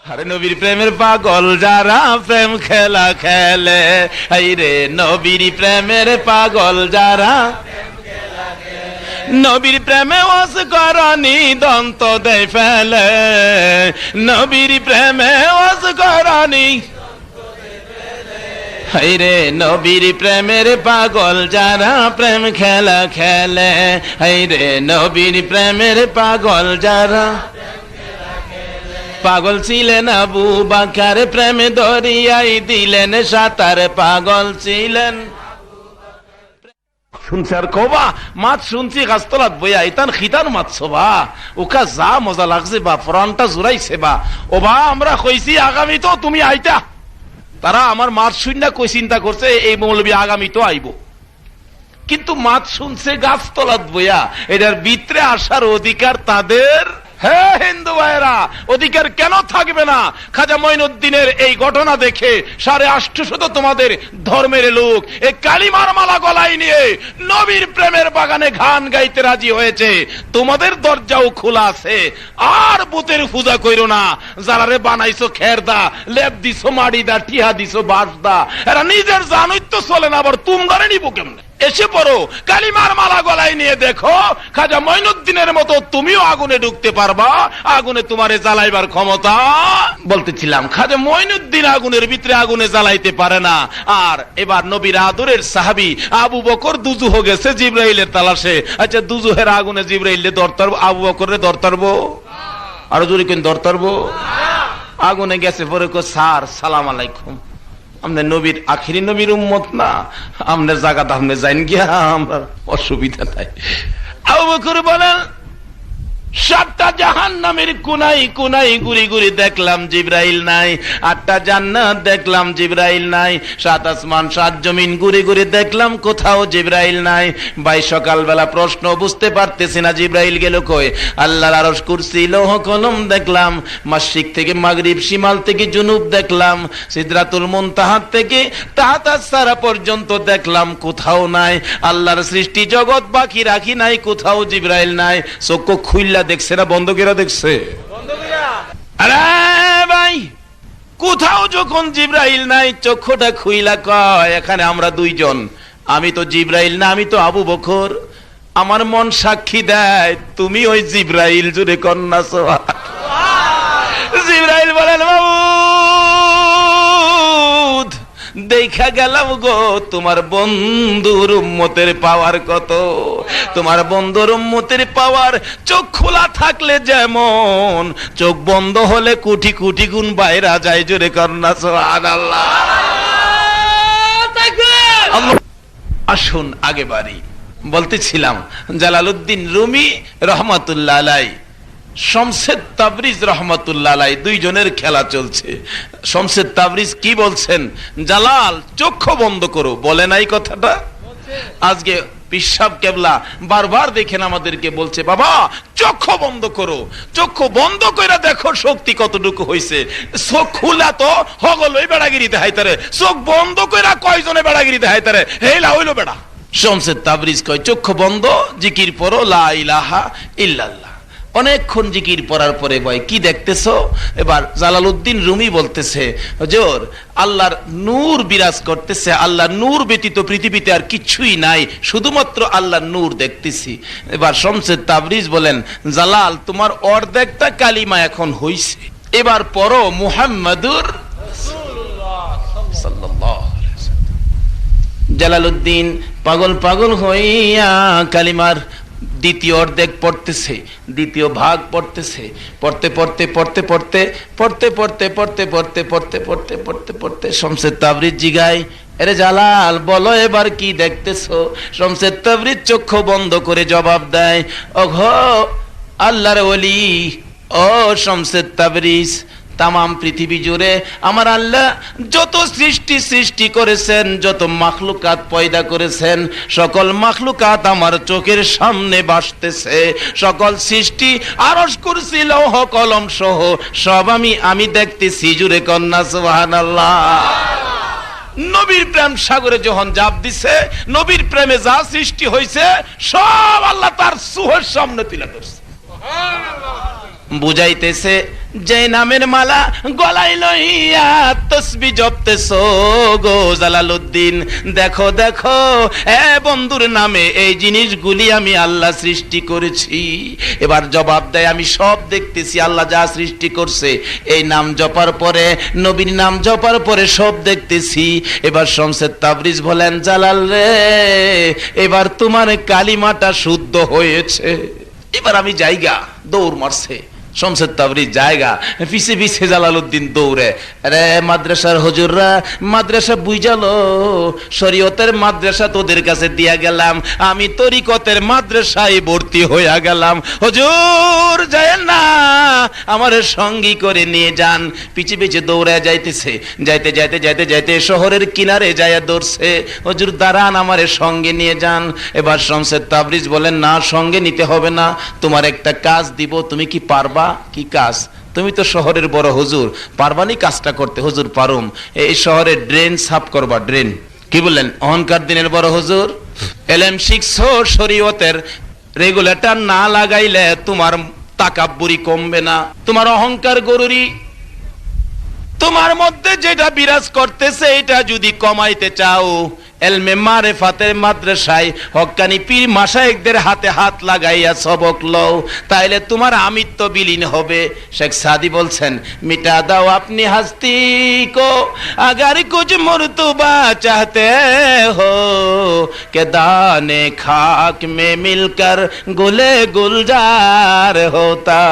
আরে নবীর প্রেমের পাগল যারা প্রেম খেলা খেলে, এই রে নবীর প্রেমের পাগল যারা, নবীর প্রেমে ওয়াজ করনি দন্ত দেয় ফেলে, নবীর প্রেমে ওয়াজ করনি, এই রে নবীর প্রেমের পাগল যারা প্রেম খেলা খেলে, এই রে নবীর প্রেমের পাগল যারা। পাগল ছিলেন আবু বকর, প্রেমে দরিয়ায় দিলেন সাঁতার, পাগল ছিলেন। শুনছি আর কবা মাছ শুনছি গাছতলাত বইয়া ইতান খিতান মাছ বা ওকা যা মজা লাগছে বা ফ্রন্টটা জুড়াইছে বা ও বা আমরা কইছি আগামী তো তুমি আইতা, তারা আমার মাছ শুননা কই চিন্তা করছে এই মৌলবী আগামী তো আইব, কিন্তু মাছ শুনছে গাছতলাত বইয়া, এটার ভিতরে আসার অধিকার তাদের। হ্যাঁ হিন্দু ভাইয়েরা, অধিকার কেন থাকবে না? খাজা মঈনুদ্দিনের এই ঘটনা দেখে 850 তোমাদের ধর্মের লোক এই কালিমার মালা গলায় নিয়ে নবীর প্রেমের বাগানে গান গাইতে রাজি হয়েছে। তোমাদের দরজাও খোলা আছে, আর বুতের পূজা কইরো না। যারারে বানাইছো খেরদা, লেপ দিছো মাড়ি দা, টিহা দিছো বাস দা, এরা নিজের জানুই তো চলে না, আবার তোমরা নিব কেমনে? এসে পড়ো, কালিমার মালা গলায় নিয়ে দেখো খাজা মঈনুদ্দিনের মতো তুমিও আগুনে ঢুকতে পারবা, আগুনে তোমারে জ্বালাইবার ক্ষমতা। বলতেছিলাম খাজা মঈনুদ্দিন আগুনের ভিতরে আগুনে জ্বালাইতে পারে না। আর এবার নবীর আদরের সাহাবী আবু বকর দুজুহ গেছে জিবরাইলের তালাশে। আচ্ছা দুজুহের আগুনে জিবরাইলে দরতারবো, আবু বকরে দরতারবো? আরো জোরে কেন দরতারবো? আগুনে গেছে পরে কো স্যার সালাম আলাইকুম, আমরা নবীর আখিরি নবীর উম্মত না, আমরা জায়গাটা আপনি যাইন গিয়া, আমরা অসুবিধা নাই। আবু বকর বলেন 7টা জাহান্নামের কোনায় কোনায় ঘুরি ঘুরি দেখলাম জিবরাইল নাই, 8টা জান্নাত দেখলাম জিবরাইল নাই, 7 আসমান 7 জমিন ঘুরি ঘুরি দেখলাম কোথাও জিবরাইল নাই। ভাই সকালবেলা প্রশ্ন বুঝতে পারতেছি না জিবরাইল গেল কই। আল্লাহর আরশ কুরসি লৌহ কলম দেখলাম, মাশরিক থেকে মাগরিব শিমাল থেকে জুনুব দেখলাম, সিদরাতুল মুনতাহা থেকে তাহতাস সারা পর্যন্ত দেখলাম, কোথাও নাই। আল্লাহর সৃষ্টি জগৎ বাকি রাখি নাই, কোথাও জিবরাইল নাই। চক্ষু খুইল্লা দেখছে না বন্ধ করে দেখছে? আরে ভাই কোথাও যখন জিবরাইল নাই, চক্ষুটা খুইলা কয় এখানে আমরা দুইজন, আমি তো জিবরাইল না, আমি তো আবু বকর। আমার মন সাক্ষী দেয় তুমি ওই জিবরাইল। জুড়ে কন্যা সোহা। জিবরাইল বলেন মাবুদ দেখা গেলাম গো তোমার বন্ধুর উম্মতের পাওয়ার কত, তোমার বন্ধুর উম্মতের পাওয়ার চোখ খোলা থাকলে যেমন, চোখ বন্ধ হলে কোটি কোটি গুণ বাইরা যায়। জোরে কন্যা সুবহানাল্লাহ। আসুন আগে বাড়ি। বলতেছিলাম জালালউদ্দিন রুমি রহমাতুল্লাহ আলাইহি, শমসেদ তাবরিজ রহমাতুল্লাহ আলাইহি, দুইজনের খেলা চলছে। শমসেদ তাবরিজ কি বলছেন? জালাল চক্ষু বন্ধ করো, বলে নাই কথাটা? আজকে পিসাব কেবলা বারবার দেখেন আমাদেরকে বলছে বাবা চক্ষু বন্ধ করো, চক্ষু বন্ধ কইরা দেখো শক্তি কতটুকু হইছে। চোখ খুলা তো হগলই বেড়াগিরিতে হাইতারে, চোখ বন্ধ কইরা কয়জনে বেড়াগিরিতে হাইতারে, হেলা হইলো বেড়া। শমসেদ তাবরিজ কয় চক্ষু বন্ধ, জিকির পড়ো লা ইলাহা ইল্লাল্লাহ। অনেকক্ষণ জিকির পড়ার পরে ভাই কি দেখতেছো? এবার জালালউদ্দিন রুমি বলতেছে হুজুর আল্লাহর নূর বিরাজ করতেছে, আল্লাহর নূর ব্যতীত পৃথিবীতে আর কিছুই নাই, শুধুমাত্র আল্লাহর নূর দেখতেছি। এবার শমসেদ তাবরিজ বলেন জালাল তোমার অর্ধেকটা কালিমা এখন হইছে, এবার পড়ো মুহাম্মাদুর সাল্লাল্লাহু আলাইহি ওয়াসাল্লাম। জালালউদ্দিন পাগল পাগল হইয়া কালিমার দ্বিতীয় অর্ধেক পড়তেছে, দ্বিতীয় ভাগ পড়তেছে, পড়তে পড়তে পড়তে পড়তে পড়তে পড়তে পড়তে পড়তে পড়তে পড়তে পড়তে পড়তে শমসেদ তাবরিজ জিগায় এরে জালাল বলো এবার কি দেখতেছো? শমসেদ তাবরিজ চক্ষু বন্ধ করে জবাব দেয় ওগো আল্লাহর ওলি, ও শমসেদ তাবরিজ তামাম পৃথিবী জুড়ে আমার আল্লাহ যত সৃষ্টি করেছেন, যত মাখলুকাত পয়দা করেছেন, সকল মাখলুকাত আমার চোখের সামনে ভাসতেছে। সকল সৃষ্টি আরশ কুরসি লৌহ কলম সহ সব আমি দেখতেছি। জুড়ে কন্যা সুবহানাল্লাহ। নবীর প্রেম সাগরে যখন জাপ দিছে, নবীর প্রেমে যা সৃষ্টি হয়েছে সব আল্লাহ তার চোখের সামনে তুলে ধরছে। বুঝাইতেছে যে নামের মালা গলায় লইয়া তসবিহ জপতেছো গো জালালউদ্দিন, দেখো দেখো এ বন্ধুর নামে এই জিনিসগুলি আমি আল্লাহ সৃষ্টি করেছি। এবার জবাব দেয়, আমি সব দেখতেছি আল্লাহ যা সৃষ্টি করছে, এই নাম জপার পরে, নবীর নাম জপার পরে সব দেখতেছি। এবার শমসের তাবরিজ বলেন, জালাল রে, এবার তোমার কালিমাটা শুদ্ধ হয়েছে। এবার আমি জায়গা দৌড় মারছে শমসের তাবরিজ জায়গা, পিছে পিছে জালালউদ্দিন দৌড়ে। আরে মাদ্রাসার হুজুররা, মাদ্রাসা বুঝালো, শরীয়তের মাদ্রাসা তোদের কাছে দিয়া গেলাম, আমি তরিকতের মাদ্রাসায় ভর্তি হইয়া গেলাম। হুজুর যায় না, আমার সঙ্গী করে নিয়ে যান। পিছে পিছে দৌড়ে যাইতেছে, যাইতে যাইতে যাইতে যাইতে শহরের কিনারে যাইয়া দৌড়ছে। হুজুর দাঁড়ান, আমার সঙ্গে নিয়ে যান। এবার শমসের তাবরিজ বলেন, না সঙ্গে নিতে হবে না, তোমার একটা কাজ দিব, তুমি কি পারবা? কি কাজ? তুমি তো শহরের বড় হুজুর, পারবানি কাজটা করতে? হুজুর পারুম, এই শহরে ড্রেন সাফ করবা। ড্রেন কি বললেন? অহংকার দিনের বড় হুজুর, এলেম শিখছো, শরীয়তের রেগুলেটর না লাগাইলে তোমার তাকাব্বুরি কমবে না, তোমার অহংকার গরুরি, তোমার মধ্যে যেটা বিরাজ করতেছে এটা যদি কমাইতে চাও, এলমে মারেফাতের মাদ্রাসায় হক্কানি পীর মাশায়েখদের হাতে হাত লাগাইয়া সবক লও, তাইলে তোমার আমিত্ব বিলীন হবে। শেখ সাদি বলছেন, মিটা দাও আপনি হস্তি কো, আগার কুছ মর্তবা চাহতে হো, কে দানে খাক মে মিলকর গুলে গুলজার হোতা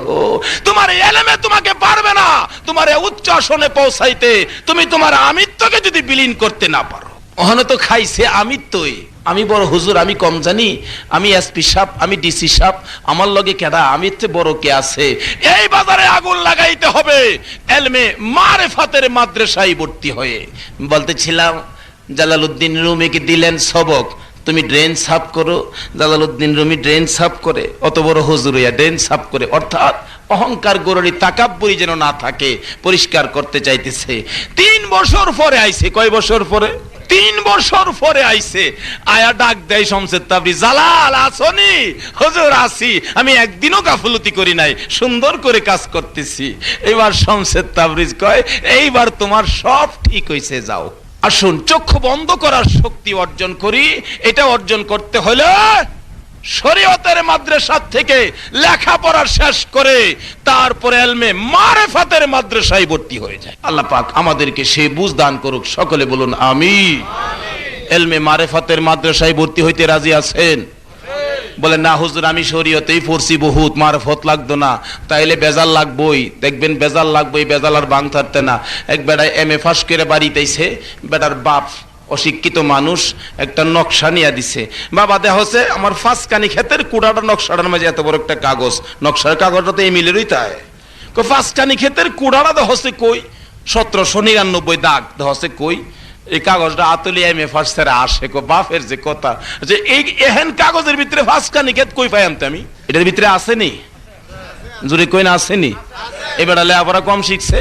হো। তোমার এলেমে তোমাকে পারবে না তোমার উচ্চ আসনে পৌঁছাইতে, তুমি তোমার আমিত্বকে যদি বিলীন করতে না পারো। ওখানে তো খাইছে আমিত্বই, আমি বড় হুজুর, আমি কম জানি, আমি এসপি সাহেব, আমি ডিসি সাহেব, আমার লগে কেডা, আমি বড় কে আছে? এই বাজারে আগুন লাগাইতে হবে এলমে মারেফাতের মাদ্রাসায় ভর্তি হয়ে। বলতেছিলাম, জালালউদ্দিন রুমিকে দিলেন সবক, তুমি ড্রেন সাফ করো। জালালউদ্দিন রুমি ড্রেন সাফ করে, অত বড় হুজুর হইয়া ড্রেন সাফ করে, অর্থাৎ অহংকার গরুরি তাকাব্বুরি যেন না থাকে, পরিষ্কার করতে চাইতেছে। 3 বছর পরে আইছে, কয় বছর পরে? 3 বছর পরে আইছে, আয়া ডাক দেয় শমসের তাবরিজ, জালাল আসনি? হুজুর আসি, আমি একদিনও গাফলতি করি নাই, সুন্দর করে কাজ করতেছি। এবার শমসের তাবরিজ কয়, এইবার তোমার সব ঠিক হইছে, যাও। আসুন চক্ষু বন্ধ করার শক্তি অর্জন করি। এটা অর্জন করতে হলে শরীয়তের মাদ্রাসা থেকে লেখাপড়া শেষ করে তারপরে এলমে মারেফাতের মাদ্রাসায় ভর্তি হয়ে যায়। আল্লাহ পাক আমাদেরকে সেই বুঝ দান করুক, সকলে বলুন আমিন। এলমে মারেফাতের মাদ্রাসায় ভর্তি হইতে রাজি আছেন? বলে না হুজুর, আমি শরীয়তেই পড়ছি বহুত, মারফত লাগতো না। তাইলে বেজাল লাগবই, দেখবেন বেজাল লাগবই, বেজাল আর বাং থাকতে না। এক বেড়ায় এম এ ফাঁস করে বাড়িতেছে, বেটার বাপ অশিক্ষিত মানুষ একটা নকশা নিয়ে দিছে, বাবা দেহ হচ্ছে আমার 5 কানি ক্ষেতের কুড়াটা নকশাটার মাঝে এত বড় একটা কাগজ, নকশার কাগজটা তো এই মিলেরই তাই। 5 কানি ক্ষেতের কুড়াটা দেহ হচ্ছে কই, 1799 দাগ দেহ হচ্ছে কই। এই কাগজটা আতলি এম এ ফার্স্ট আসে, বাপের যে কথা, যে এই এহেন কাগজের ভিতরে 5 কানি ক্ষেত কই পাই আনতে আমি? এটার ভিতরে আসেনি? জোরে কই না আসেনি? এবার লেখাপড়া কম শিখছে,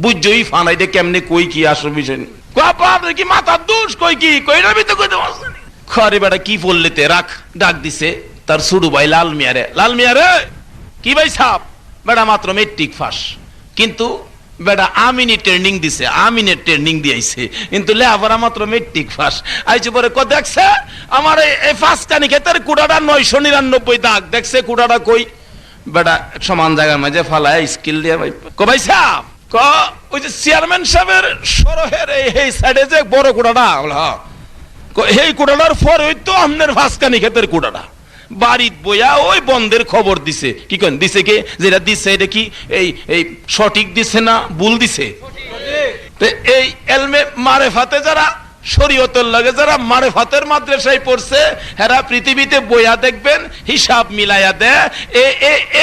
বুঝছই ফানাইতে কেমনে কই কি আসল বিষয় নেই। কি মাথার দোষ, কই কি কইটার ভিতরে কইতে পারছেন? খরে বেটা কি বললেতে রাখ, ডাক দিছে তার ছোট ভাই লাল মিয়ারে। লাল মিয়ারে, কি ভাই সাপ? বেটা মাত্র মেট্রিক পাস, কিন্তু বেটা আমিনি ট্রেনিং দিছে, আমিনের ট্রেনিং দিয়েছে, কিন্তু লেখাপড়া মাত্র মেট্রিক পাস। আইছে পরে ক দেখছে আমার এই 5 কানি ক্ষেতের কুড়াটা 999 দাগ, দেখছে কুড়াটা কই? বেটা সমান জায়গার মাঝে ফালায় স্কিল দিয়ে ভাই সাপ, ওই যে চেয়ারম্যান সাহেবের সরহের এই সাইডে যে বড় কুড়াটা, এই কুড়াটার পর ওই তো আপনার 5 কানি ক্ষেতের কুড়াটা। বাড়িত বইয়া ওই বন্ধের খবর দিছে, কি কেন দিছে, কে যেটা দিছে এটা কি এই সঠিক দিছে না ভুল দিছে? এই এলমে মারেফাতে যারা শরীয়তের লাগে, যারা মারেফাতের মাদ্রাসায় পড়ছে, হেরা পৃথিবীতে বইয়া দেখবেন হিসাব মিলাইয়া দেয়,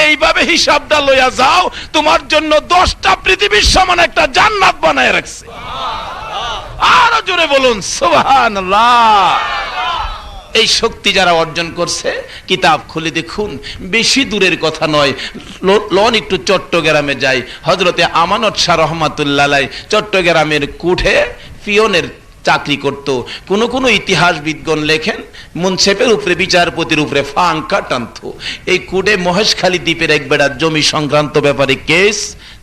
এইভাবে হিসাবটা লইয়া যাও, তোমার জন্য 10টা পৃথিবীর সমান একটা জান্নাত বানায় রাখছে। আরো জোরে বলুন সুবহানাল্লাহ। এই শক্তি যারা অর্জন করছে, কিতাব খুলে দেখুন, বেশি দূরের কথা নয়, লন একটু চট্টগ্রামে যাই। হযরতে আমানত শাহ রহমাতুল্লাহ আলাইহি চট্টগ্রামের কুঠে পিয়নের চাকরি করত। কোন কোন ইতিহাসবিদগণ লেখেন মুন্সেফের উপরে বিচারপতির উপরে ফাঙ্কা টানত। এই কুড়ে মহেশখালী দ্বীপের এক বেড়ার জমি সংক্রান্ত ব্যাপারে কেস।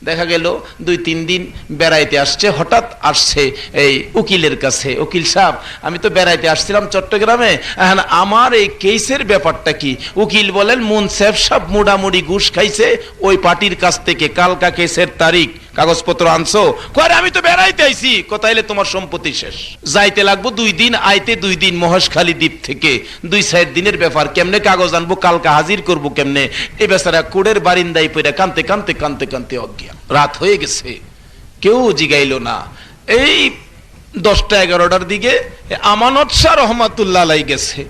দেখা গেল 2-3 দিন বেড়াইতে আসছে, হঠাৎ আসছে এই উকিলের কাছে, উকিল সাহেব আমি তো বেড়াইতে আসছিলাম চট্টগ্রামে, এখন আমার এই কেসের ব্যাপারটা কি? উকিল বলেন মুন্সেফ সাহেব মোটামুটি ঘুষ খাইছে ওই পার্টির কাছ থেকে, কালকা কেসের তারিখ, কাগজপত্র আনছো? কয় আমি তো বেড়াইতে আইছি। কোথাইলে তোমার সম্পত্তি শেষ, যাইতে লাগবো 2 দিন, আইতে 2 দিন, মহেশখালী দ্বীপ থেকে 2-4 দিনের ব্যাপার, কেমনে কাগজ আনবো, কালকা হাজির করবো কেমনে? এই বেচারা কোড়ের বারিন্দায় পড়ে কানতে কানতে কানতে কানতে অজ্ঞান। রাত হয়ে গেছে, কেউ জিগাইল না। এই 10টা-11টার দিকে আমানত শাহ রহমাতুল্লাহ আলাই গেছে,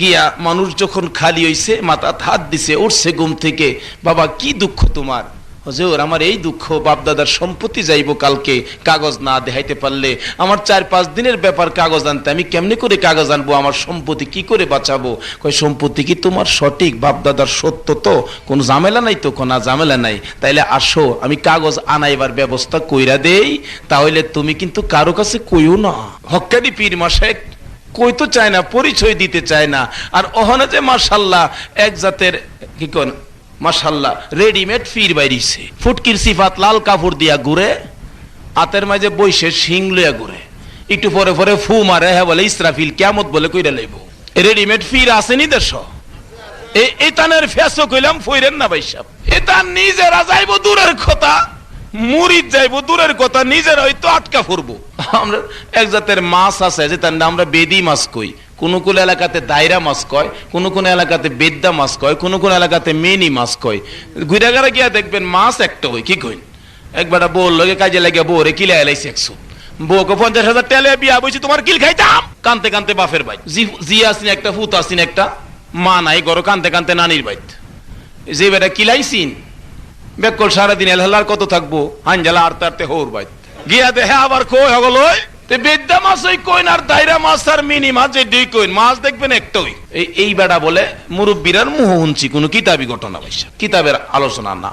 গিয়া মানুষ যখন খালি হইছে মাথা হাত দিছে, উঠছে ঘুম থেকে। বাবা কি দুঃখ তোমার? হুজুর আমার এই দুঃখ, বাপদাদার সম্পত্তি যাইব কালকে, কাগজ না দেখাইতে পারলে। আমার 4-5 দিনের ব্যাপার, কাগজ আনতে আমি কেমনে করে কাগজ আনবো? আমার সম্পত্তি কি করে বাঁচাবো? কই সম্পত্তি কি তোমার সঠিক, বাপদাদার সত্য তো, কোনো ঝামেলা নাই তো? কোন ঝামেলা নাই, তাইলে আসো আমি কাগজ আনাইবার ব্যবস্থা কইরা দেই, তাহলে তুমি কিন্তু কারো কাছে কইও না। হক্কানি পীর মাশায়েখ কই তো চায় না, পরিচয় দিতে চায় না। আর ওখানে যে মাশাআল্লাহ এক জাতের কি কোন মাশাআল্লাহ রেডিমেড ফির বাইরিছে, ফুটকির সিফাত লাল কাপড় দিয়া ঘুরে, হাতের মাঝে বইসে শিং লইয়া ঘুরে, একটু পরে পরে ফু মারে, হ্যাঁ বলে ইসরাফিল কিয়ামত বলে কইরা লইব। রেডিমেড ফির আসেনি দেশ, এই তানের ফেসও কইলাম ফইরেন না ভাই সাহেব। এটা নিজেরা যাইব দূরের কথা, মুরিদ যাইব দূরের কথা, নিজেরা হয়তো আটকা ফুরবো। আমরা এক জাতের মাছ আছে যে তার নাম আমরা বেদি মাছ কই, কোন কোন এলাকাতে দায়রা মাছ কয়, কোন কোন এলাকাতে বেদ্দা মাছ কয়, কোন কোন এলাকাতে মেনি মাছ কয়। ঘুরাঘারা গিয়া দেখবেন মাছ একটা হই, কি কইন? একবার বউ লগে কাজে লাগিয়া বউ রে কিলা এলাইছে 100, বউকে 50,000 টাকা বিয়া বইছি, তোমার কিল খাইতাম। কানতে কানতে বাপের ভাই জি আসিন একটা, ফুত আসিন একটা, মা নাই গরো, কানতে কানতে নানির বাইত। যে বেটা কিলাইছিন বেকল সারাদিন এলহালার কত থাকবো, হাঞ্জালা আরতে আরতে হোর বাইত গিয়া দেখে আবার কই হগল বেদ্যা মাছ ওই কইন, আর দায়রা মাছ আর মিনি মাছ যে দুই কইন, মাছ দেখবেন একটাই। এই বেটা বলে মুরব্বীরার মুহ হুনছি, কোন কিতাবি ঘটনা বাইসা, কিতাবের আলোচনা না,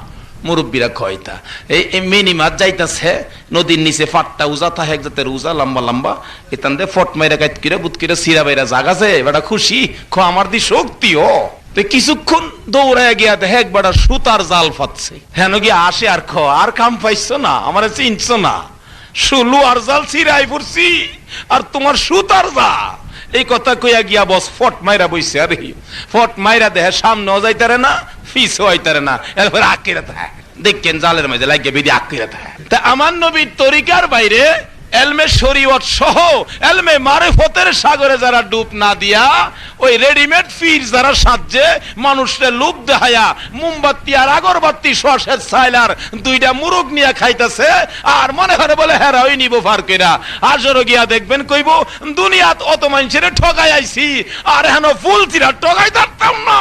মুরব্বীরা কয়তা। এই মিনি মাছ যাইতাছে নদীর নিচে, ফাটটা উজা থাকে, এক জাতের উজা লম্বা লম্বা, এতান দে ফট মাইরা কাইত কিরে বুত কিরে সিরা বাইরা জাগাছে, বেটা খুশি খ আমার দি শক্তি। ও কিছুক্ষণ দৌড়ায় গিয়া দেখে একবার সুতার জাল ফাটছে, হেন গিয়া আসে আর খ আর কাম পাইছো না, আমার চিনছো না, শুলু আর জাল ছিড়াই পড়ছি আর তোমার সুতার জাল। এই কথা কইয়া গিয়া বস ফট মাইরা বইছে, আরে ফট মাইরা দেহে সামনেও যাইতারে না, পিছও হইতারে না, এরপর আকিরা থাকে দেখেন জালের মাঝে লাগিয়ে বেদি আকিরা থাকে। তা আমার নবীর তরিকার বাইরে এলমে শরীয়ত সহ এলমে মারিফতের সাগরে যারা ডুব না দিয়া ওই রেডিমেড ফির যারা সাজে মানুষরে লোভ দেখায়া মোমবাতি আর আগরবাতি সসের সাইলার 2টা মুরগ নিয়ে খাইতেছে, আর মনে করে বলে হেরা ওই নিব ফার কইরা। আজরো গিয়া দেখবেন কইব দুনিয়াত অত মানুষের ঠকাই আইছি, আর হেন ফুল চিরা ঠকাই থাকতাম না,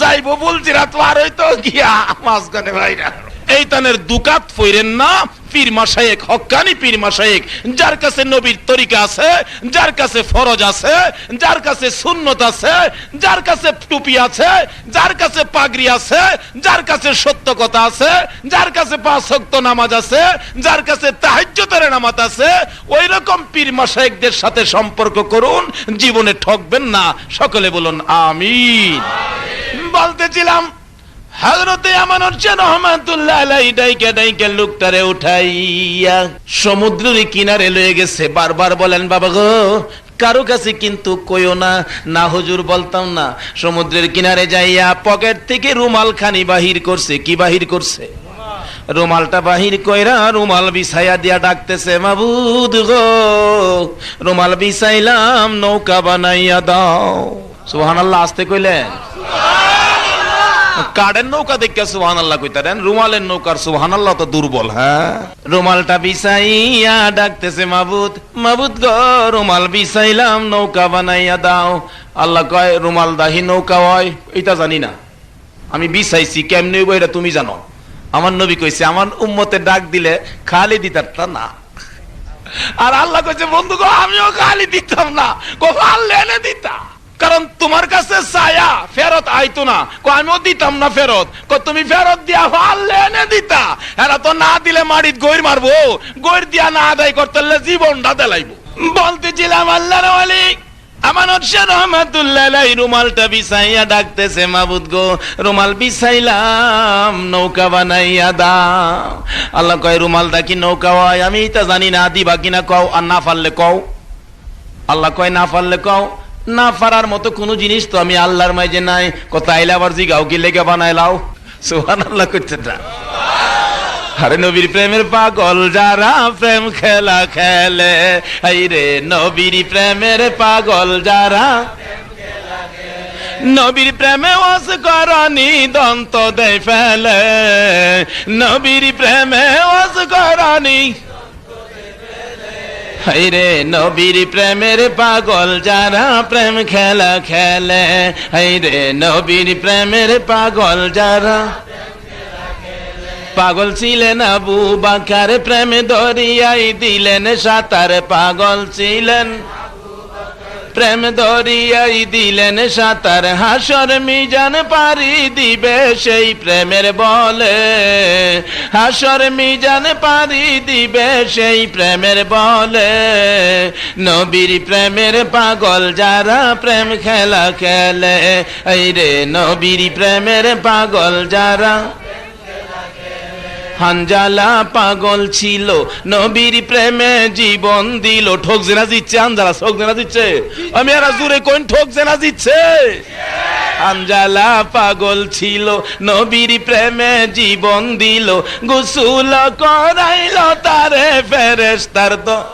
যাইবো ফুল চিরা তো আর হইতো গিয়া মাঝখানে ভাইরা। এই তানের দুকাত ফইরেন না। পীর মাশায়েখ, হক্কানি পীর মাশায়েখ, যার কাছে নবীর তরিকা আছে, যার কাছে ফরজ আছে, যার কাছে সুন্নত আছে, যার কাছে টুপি আছে, যার কাছে পাগড়ি আছে, যার কাছে সত্য কথা আছে, যার কাছে 5 ওয়াক্ত নামাজ আছে, যার কাছে তাহাজ্জুদের নামাজ আছে, ওই রকম পীর মাশায়েখদের সাথে সম্পর্ক করুন, জীবনে ঠকবেন না। সকলে বলুন আমিন। বলতেছিলাম হযরতে আমানত শাহ রহমাতুল্লাহ আলাইহি ডাইকা ডাইকা লোকটারে উঠাইয়া সমুদ্রের কিনারে লয়ে গেছে। বারবার বলেন বাবা গো কারো কাছে কিন্তু কইও না, না হুজুর বলতাম না। সমুদ্রের কিনারে যাইয়া পকেট থেকে রুমাল খানি বাহির করছে। কি বাহির করছে? রুমালটা বাহির কইরা রুমাল বিছাইয়া দিয়া ডাকতেছে মাবুদ গো রুমাল বিছাইলাম, নৌকা বানাইয়া দাও। সুবহানাল্লাহ আস্তে কইলেন। কাঠের নৌকা দেখে সুবহানাল্লাহ কইতারেন, রুমালের নৌকার সুবহানাল্লাহ তো দুর্বল। হ্যাঁ রুমালটা বিছাইয়া ডাকতেছে মাবুদ, মাবুদ গো রুমাল বিছাইলাম, নৌকা বানাইয়া দাও। আল্লাহ কয় রুমাল দাহি নৌকা হয় এটা জানি না, আমি বিছাইছি কেমনে হইব এটা তুমি জানো। আমার নবী কইছে আমার উম্মতের ডাক দিলে খালি দিতারটা না। আর আল্লাহ কইছে বন্ধু গো আমিও খালি দিতাম না, আল্লাহ এনে দিতা, কারণ তোমার কাছে ছায়া ফেরত আইতো না, আমিও দিতাম না ফেরত, তুমি ফেরত দিয়া আল্লাহ এনে দিতা। এরা তো না দিলে মাটিত গৈর মারবো, গৈর দিয়া না আদায় করতে জীবনটা দেলাইবো। বলতেছিলাম আল্লাহর ওয়ালি আমানত শাহ রহমাতুল্লাহ আলাইহি রুমালটা বিছাইয়া ডাকতেছে, মাবুদ গো রুমাল বিছাইলাম, নৌকা বানাইয়া দাও। আল্লাহ কয় রুমালটা কি নৌকা হয়? আমি তা জানি না, দিবা কিনা কও, আর না পারলে কও। আল্লাহ কয় না পারলে কও। না পারার মতো কোন জিনিস তো আমি আল্লাহর মাঝে নাই। কথা আইলে আবার জিগাও কি লেগে বানাইলাও। সুবহানাল্লাহ করতে না। আরে নবীর প্রেমের পাগল যারা প্রেম খেলা খেলে, এই রে নবীর প্রেমের পাগল যারা, নবীর প্রেমে ওয়াজ করনি দন্ত দেয় ফেলে, নবীর প্রেমে ওয়াজ করনি, এই রে নবীর প্রেমের পাগল যারা প্রেম খেলা খেলে, এই রে নবীর প্রেমের পাগল যারা। পাগল ছিলেন আবু বকর, প্রেমে দরিয়াই দিলেন সাঁতার। পাগল ছিলেন প্রেম দরিয়াই দিলেন সাঁতার। হাসর মিজান পারি দিবে সেই প্রেমের বলে, হাসর মিজান পারি দিবে সেই প্রেমের বলে। নবীর প্রেমের পাগল যারা প্রেম খেলা খেলে, এই রে নবীর প্রেমের পাগল যারা। হানজালা পাগল ছিল নবীর প্রেমে জীবন দিল। ঠোক জেনা দিচ্ছে হানজালা, ঠোক জেনা দিচ্ছে। আমি আর জুড়ে কোন ঠোক জেনা দিচ্ছে। হানজালা পাগল ছিল নবীর প্রেমে জীবন দিল, গোসল করাইল তারে ফেরেশতার দল।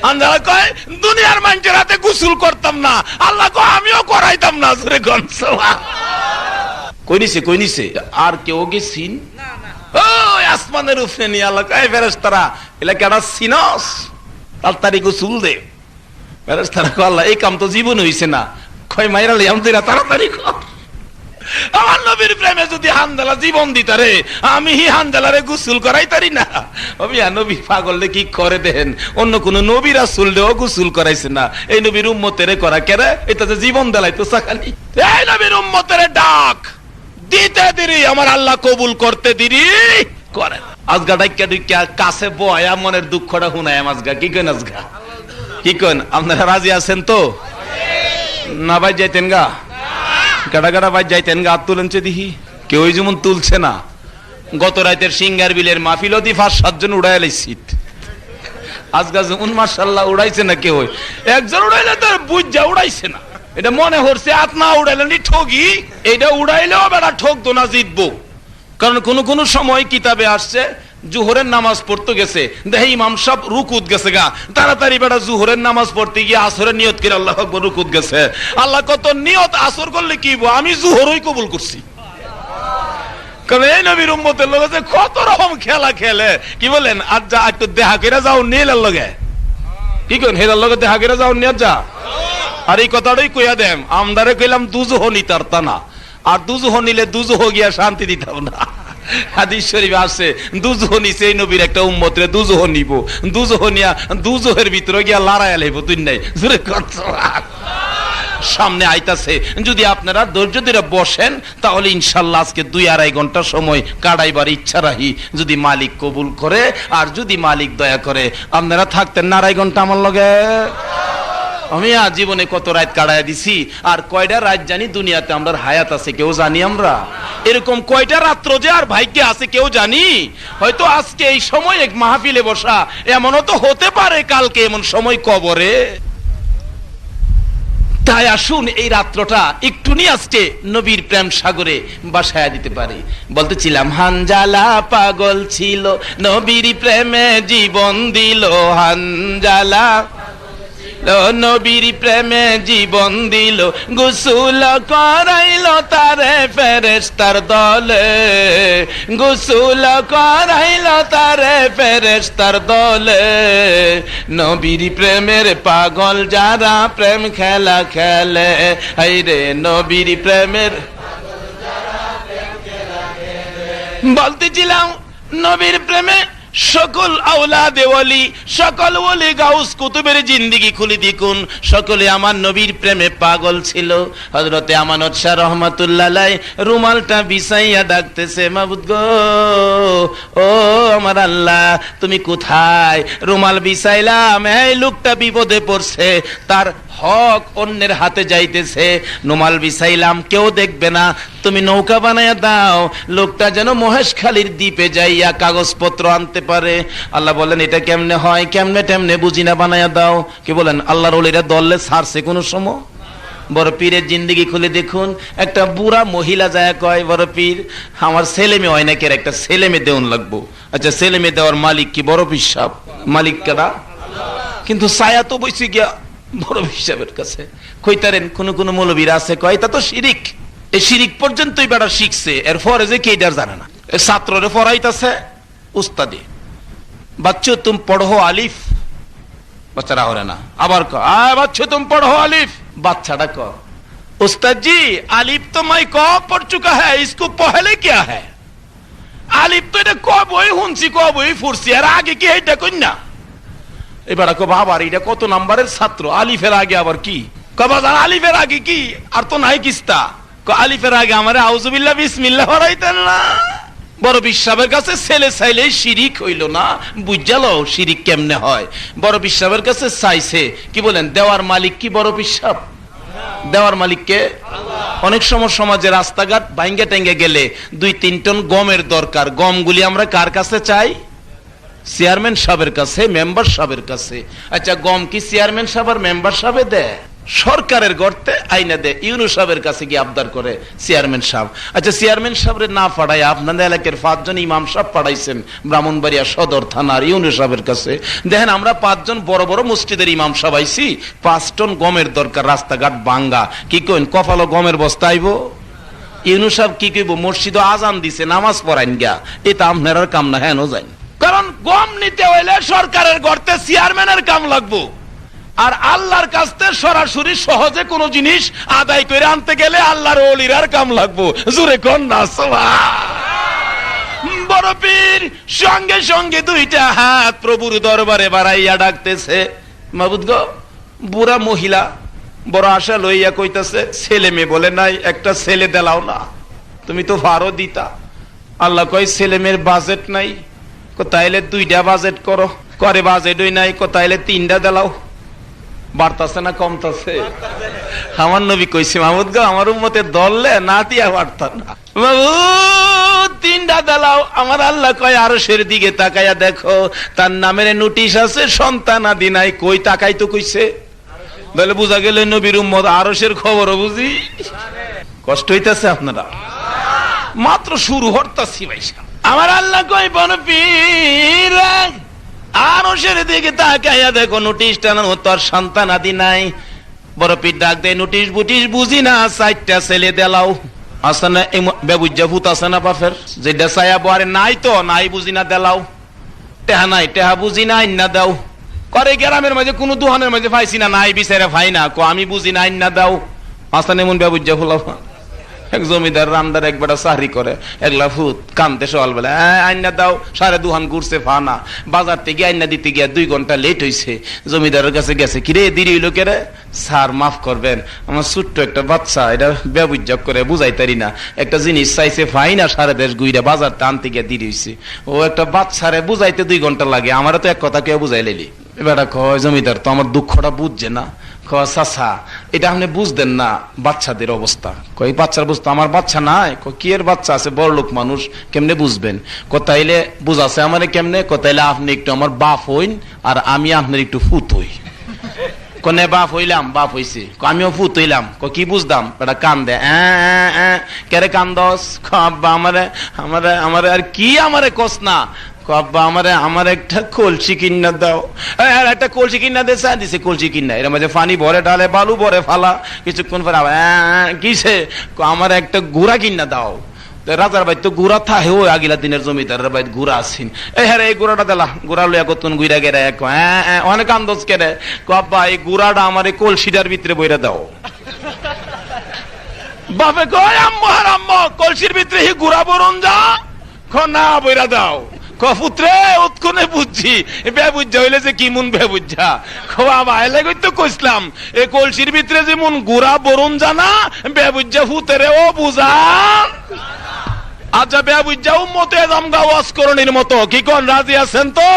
হানজালা কয় দুনিয়ার মানুষের হাতে গোসল করতাম না, আল্লাহ কয় আমিও করাইতাম না। জুড়ে গনসওয়া কই নিছে আর কেউ গেছিন আসমানের উপরে নিয়ে আল্লাহ কয় ফেরেশতারা এলা কেন সিনস তাড়াতাড়ি গোসল দে। ফেরেশতারা কয় আল্লাহ এই কাম তো জীবন হইছে না। কয় মাইরা লিয়াম দিরা তাড়াতাড়ি কর। আমার নবীর প্রেমে যদি হানজালা জীবন দিতারে, আমি হানজালারে গোসল করাইতারি না। আমি নবী পাগল কি করে দেন, অন্য কোন নবী রাসূল দেও গোসল করাইছে না। এই নবীর উম্মতেরে করা কেরে, এটা যে জীবন দেলাই তো সাখানি। এই নবীর উম্মতেরে ডাক দিতে দিরি, আমার আল্লাহ কবুল করতে দিরি করেন। আজগা ডাইকা ডাইকা কাছে বয়া মনের দুঃখটা শুনায় আজগা। কি কেন আজগা কি কেন আপনারা রাজি আছেন তো? না ভাই যাইতেন গা, গাড়া গাড়া ভাই যাইতেন গা। হাত তুলেন দেখি, কেউ যেমন তুলছে না। গত রাতের সিঙ্গার বিলের মাহফিল দি 5-7 জন উড়াই লাইছি। আজগা যেমন মাশাআল্লাহ উড়াইছে না, কেউ একজন উড়াইলে তো বুঝা উড়াইছে না। এটা মনে হচ্ছে আত না উড়াইলে ঠগি, এটা উড়াইলেও বেড়া ঠকতো না, জিতবো। কারণ কোন সময় কিতাবে আসছে জোহরের নামাজ পড়তে গেছে, দেখে ইমাম সাহেব রুকুত গেছে গা, তাড়াতাড়ি বেড়া জোহরের নামাজ পড়তে গিয়ে আসরের নিয়ত করে আল্লাহু আকবার রুকুত গেছে। আল্লাহ কত নিয়ত আসর করলে কি আমি জোহরই কবুল করছি। কারণ এই নবীর উম্মতের লোক যে কত রকম খেলা খেলে। কি বলেন আজ যা একটু দেখা করে যাও নীলের লগে, কি করেন হেরার লগে দেখা করে যাও নিয়ে যা। আর এই কথাটাই কইয়া দেন, আমদারে কইলাম দুজহ নিতার তা না, আর দুজহ নিলে দুজহ গিয়া শান্তি দিতাম না। হাদিস শরীফে আছে দুজহ নিছে এই নবীর একটা উম্মতরে দুজহ নিব, দুজহ নিয়া দুজহের ভিতরে গিয়া লড়াইয়া লাইব। তুই নাই জোরে সামনে আইতাছে। যদি আপনারা ধৈর্য ধরে বসেন তাহলে ইনশাল্লাহ আজকে 2-2.5 ঘন্টা সময় কাটাইবার ইচ্ছা রাখি, যদি মালিক কবুল করে। আর যদি মালিক দয়া করে আপনারা থাকতেন না 2.5 ঘন্টা আমার লগে। আমি জীবনে কত রাত কাটাইয়া দিছি, আর কয়টা রাত জানি দুনিয়াতে আমরা হায়াত আছে কেউ জানি? আমরা এরকম কয়টা রাত্র যে আর ভাগ্যে আছে কেউ জানি? হয়তো আজকে এই সময় এক মাহফিলে বসা, এমনও তো হতে পারে কালকে এমন সময় কবরে। তাই আসুন এই রাত্রটা একটু নিয়ে আজকে নবীর প্রেম সাগরে বাসায়া দিতে পারি। বলতেছিলাম হানজালা পাগল ছিল নবীর প্রেমে জীবন দিল, হানজালা নবীর প্রেমে জীবন দিল, গোসল করাইল তারে ফেরেশতার দলে, গোসল করাইল তারে ফেরেশতার দলে। নবীর প্রেমের পাগল যারা প্রেম খেলা খেলে, এই রে নবীর প্রেমের। বলতেছিলাম নবীর প্রেমে সকল আওলাদে ওয়ালি, সকল ওয়ালি গাউস কুতুবের জিন্দেগি খুলে দেখুন, সকলে আমার নবীর প্রেমে পাগল ছিল। হযরতে আমানত শাহ রহমাতুল্লাহ আলাইহি রুমালটা বিছাইয়া ডাকতেছে, মাবুদ গো, ও আমার আল্লাহ, তুমি কোথায়? রুমাল বিছাইলাম, এই লোকটা বিপদে পড়ছে, তার হক অন্যের হাতে যাইতেছে। রুমাল বিছাইলাম, কেউ দেখবে না, তুমি নৌকা বানাইয়া দাও, লোকটা যেন মহেশখালীর দ্বীপে যাইয়া কাগজপত্র আনতে পারে। আল্লাহ বলেন, এটা কেমনে হয়? কেমনে টেমনে বুঝি না, বানাইয়া দাও। কি বলেন? আল্লাহর ওলিরা দললে ছাড়ছে কোনো সময়? বড় পীরের জিন্দেগি খুলে দেখুন, একটা বুড়া মহিলা যায় কয়, বড় পীর, আমার ছেলে মেয়ে হয় নাকি, একটা ছেলে মেয়ে দেউন লাগবো। আচ্ছা, ছেলে মেয়ে দেওয়ার মালিক কি? বড় পীর সাহেব। মালিক কারা? কিন্তু ছায়া তো বইছে গিয়া বড় পীর সাহেবের কাছে। কইতারেন কোন মৌলবীরা আছে কয়, তা তো শিরিক। এই শিরিক পর্যন্তই বেড়া শিখছে, এরপরে যে কেইটার জানে না। ছাত্ররে পড়াইতেছে উস্তাদি, বাচ্চো তুম পড়ো আলিফ, বাচ্চারা হরে না। আবার বাচ্চো তুম পড়ো আলিফ, বাচ্চাটা ক, उस्ताद जी आलिफ तो मैं कब पढ़ चुका है, इसको पहले क्या है? आलिफ तो এটা কব ওই হুনছি, কব ওই ফুরছি, আর আগে কি এটা কই না? এবারে কো বাবা, এটা কত নাম্বারের ছাত্র, আলিফের আগে আবার কি? কবা জান আলিফের আগে কি? আর তো নাই কিস্তা। কো আলিফের আগে আমারে আউযুবিল্লাহ বিসমিল্লাহ পড়াইতেন না। বড় বিশ্বাবের কাছে ছেলে চাইলে শিরিক হইল না, বুঝালো শিরিক কেমনে হয়। বড় বিশ্বাবের কাছে চাইছে, কি বলেন, দেওয়ার মালিক কি? বড় বিশ্বাব। দেওয়ার মালিককে অনেক সময় সমাজে রাস্তাঘাট ভাঙ্গে টেঙ্গে গেলে 2-3 টন গমের দরকার, গমগুলি আমরা কার কাছে চাই? চেয়ারম্যান সাহেবের কাছে, মেম্বার সাহেবের কাছে। আচ্ছা, গম কি চেয়ারম্যান সাহেব আর মেম্বার সাহেব দেয়? সরকারের গর্তে আইনা দেয়, ইউনুস সাহেবের কাছে গিয়ে আবদার করে চেয়ারম্যান সাহেব। আচ্ছা, চেয়ারম্যান সাহেবের না পাঠায় আপনাদের এলাকার 5 জন ইমাম সাহেব পাঠাইছেন ব্রাহ্মণবাড়িয়া সদর থানার ইউনুস সাহেবের কাছে। দেখেন, আমরা 5 জন বড় বড় মসজিদের ইমাম সাহেব আইছি, 5 টন গমের দরকার, রাস্তাঘাট ভাঙ্গা। কি কইন, কপালো গমের বস্তা আইব? ইউনুস সাহেব কি কইব, মসজিদ আজান দিছে, নামাজ পড়াইন গা, এটা আপনার কাম না, হ্যাঁ যাই। কারণ গম নিতে হইলে সরকারের গর্তে চেয়ারম্যানের কাম লাগবো, আর আল্লাহর কাছে সরাসরি সহজে কোন জিনিস আদায় করে আনতে গেলে আল্লাহর ওলিরার কাম লাগবো। জোরে কোন না সুবহান। বড় পীর সঙ্গে সঙ্গে 2টা হাত প্রভুর দরবারে বাড়াইয়া ডাকতেছে, মাবুদ গো, বুড়া মহিলা বড় আশা লইয়া কইতাছে, ছেলে মেয়ে বলে নাই, একটা ছেলে দেলাও না, তুমি তো ভারো দিতা। আল্লাহ কয়, ছেলে মেয়ের বাজেট নাই। তাইলে 2টা বাজেট করো। করে বাজেটই নাই, তাইলে 3টা দেলাও। বাড়তাছে না কমতাছে? আমার নবী কইছে, মাহমুদ গো, আমার উম্মতের দললে না দিয়া বাড়তাম না, বাবু 3টা দেলাও। আমার আল্লাহ কয়, আরশের দিকে তাকাইয়া দেখো, তার নামের নোটিশ আছে, সন্তান আদি নাই। কই তাকাই তো কইছে, তাহলে বুঝা গেল নবীর উম্মত আরশের খবরও বুঝি। কষ্ট হইতাছে আপনারা? মাত্র শুরু হরতাছি ভাইসা। আমার আল্লাহ কই, বন পীর আরশের দিকে তাকাইয়া দেখো, নোটিশটা না, তোর সন্তান আদি নাই। বড় পীর ডাক দেয়, নোটিশ বুটিশ বুঝি না, 4টা ছেলে দেলাও। আছে না বেবুজ্জা ভূত আছে না বাপের, যেটা চাইয়া বরে নাই, তো নাই বুঝি না দেলাও। টেহা নাই, টেহা বুঝি না, আইন না দাও। করে গ্রামের মাঝে কোন দোহানের মাঝে পাইছি না, নাই বিচারে ভাই না, আমি বুঝি না, আইন না দাও। আছে না এমন বেবুজ্জা ফুলাফা? এক জমিদার রামদার একবার চাকরি করে, একলা ফুত কানতে সকালবেলা, আইনা দাও, 2.5 ঘুরছে ফানা, বাজার থেকে আইনা দিতে গিয়া 2 ঘন্টা লেট হয়েছে। জমিদারের কাছে গেছে, কিরে দেরি হইলো কেরে? স্যার মাফ করবেন, আমার ছোট্ট একটা বাচ্চা, এটা ব্যবুজ্জক করে বুঝাইতারি না, একটা জিনিস চাইছে ফাইনা, 2.5 ঘুরে বাজার টানতে গিয়া দেরি হয়েছে। ও একটা বাচ্চারে বুঝাইতে 2 ঘন্টা লাগে, আমারও তো এক কথা কেউ বুঝাই লেলি। এবার কয়, জমিদার তো আমার দুঃখটা বুঝছে না। চাচা, এটা আপনি বুঝতেন না বাচ্চাদের অবস্থা। কই বাচ্চার বুঝতো? আমার বাচ্চা নাই। কি এর বাচ্চা আছে, বড় লোক মানুষ, কেমনে বুঝবেন? তাইলে বুঝাছে আমারে কেমনে? তাইলে আপনি একটু আমার বাপ হইন, আর আমি আপনার একটু ফুত হই। কনে বাপ হইলাম, বাপ হইছে, আমিও ফুত হইলাম। কি বুঝতাম? এটা কান দে, কেরে কান দস? আব্বা আমারে আমারে আমারে আর কি আমারে কস না, আব্বা আমারে আমার একটা কলসি কিনা দাও। একটা কলসি কিনা দিছে, কলসি কিনা, এর মাঝে পানি ভরে ডালে, বালু ভরে ফালা, কিছুক্ষণ পরে কিসে, আমার একটা গুড়া কিনা দাও। রাজার বাড়ি তো গুড়া থাকে, ওই আগিলা দিনের জমিদারের বাড়ি গুড়া আসিন। এই গুড়াটা দিলা, গুড়া লইয়া কতক্ষণ গুইরা গেরে, অনেক আন্দাজ কেড়ে, আব্বা এই গুড়াটা আমার এই কলসিটার ভিতরে বইরা দাও। বাপে কয়, আম্মা আর আম্মা, কলসির ভিতরে গুড়া বরণ যা, না বইরা দাও। কপুত্রে উৎকনে বুঝছি বেবুজ্জা হইলে যে কি মন বেবুজ্জা বাবা এলে তো কইসলাম এ কলসির ভিতরে যেমন গুড়া বরুণ জানা বেবুজ্জা ফুতেরে ও বুঝা। আচ্ছা বেবুজ্জা উম্মতে জামগা ওয়াজ করণীর মতো কি কোন রাজি আছেন তো?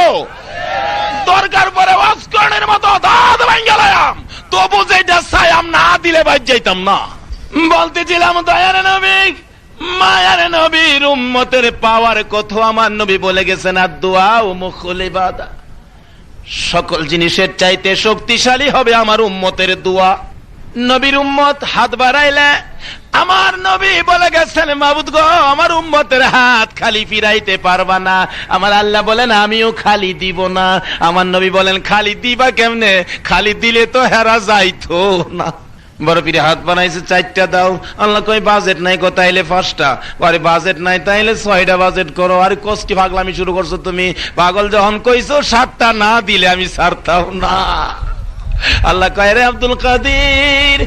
দরকার পরে ওয়াজ করণীর মতো দাঁত ভাঙ্গালাম, তবু যেটা চাইলাম না দিলে বাদ যাইতাম না। বলতেছিলাম দয়ার নবী মায়ার নবীর উম্মতের পাওয়ার কথা আমার নবী বলে গেছেন, আর দোয়া ও মুখুল ইবাদা, সকল জিনিসের চাইতে শক্তিশালী হবে আমার উম্মতের দোয়া। নবীর উম্মত হাত বাড়াইলে আমার নবী বলে গেছেন মাবুদ গো আমার উম্মতের হাত খালি ফিরাইতে পারবা না। আমার আল্লাহ বলেন আমিও খালি দিব না। আমার নবী বলেন খালি দিবা কেমনে? খালি দিলে তো হেরা যাইতো না। বড় পীরে হাত বানাইছে 4টা দাও, আল্লাহ কই বাজেট নাই গো, তাইলে 5টা। আরে বাজেট নাই তাইলে 6টা বাজেট করো। আরে কষ্টি পাগলামি শুরু করছো তুমি, পাগল যখন কইছো 7টা না দিলে আমি ছাড়তাম না। আল্লাহ কয় রে আব্দুল কাদের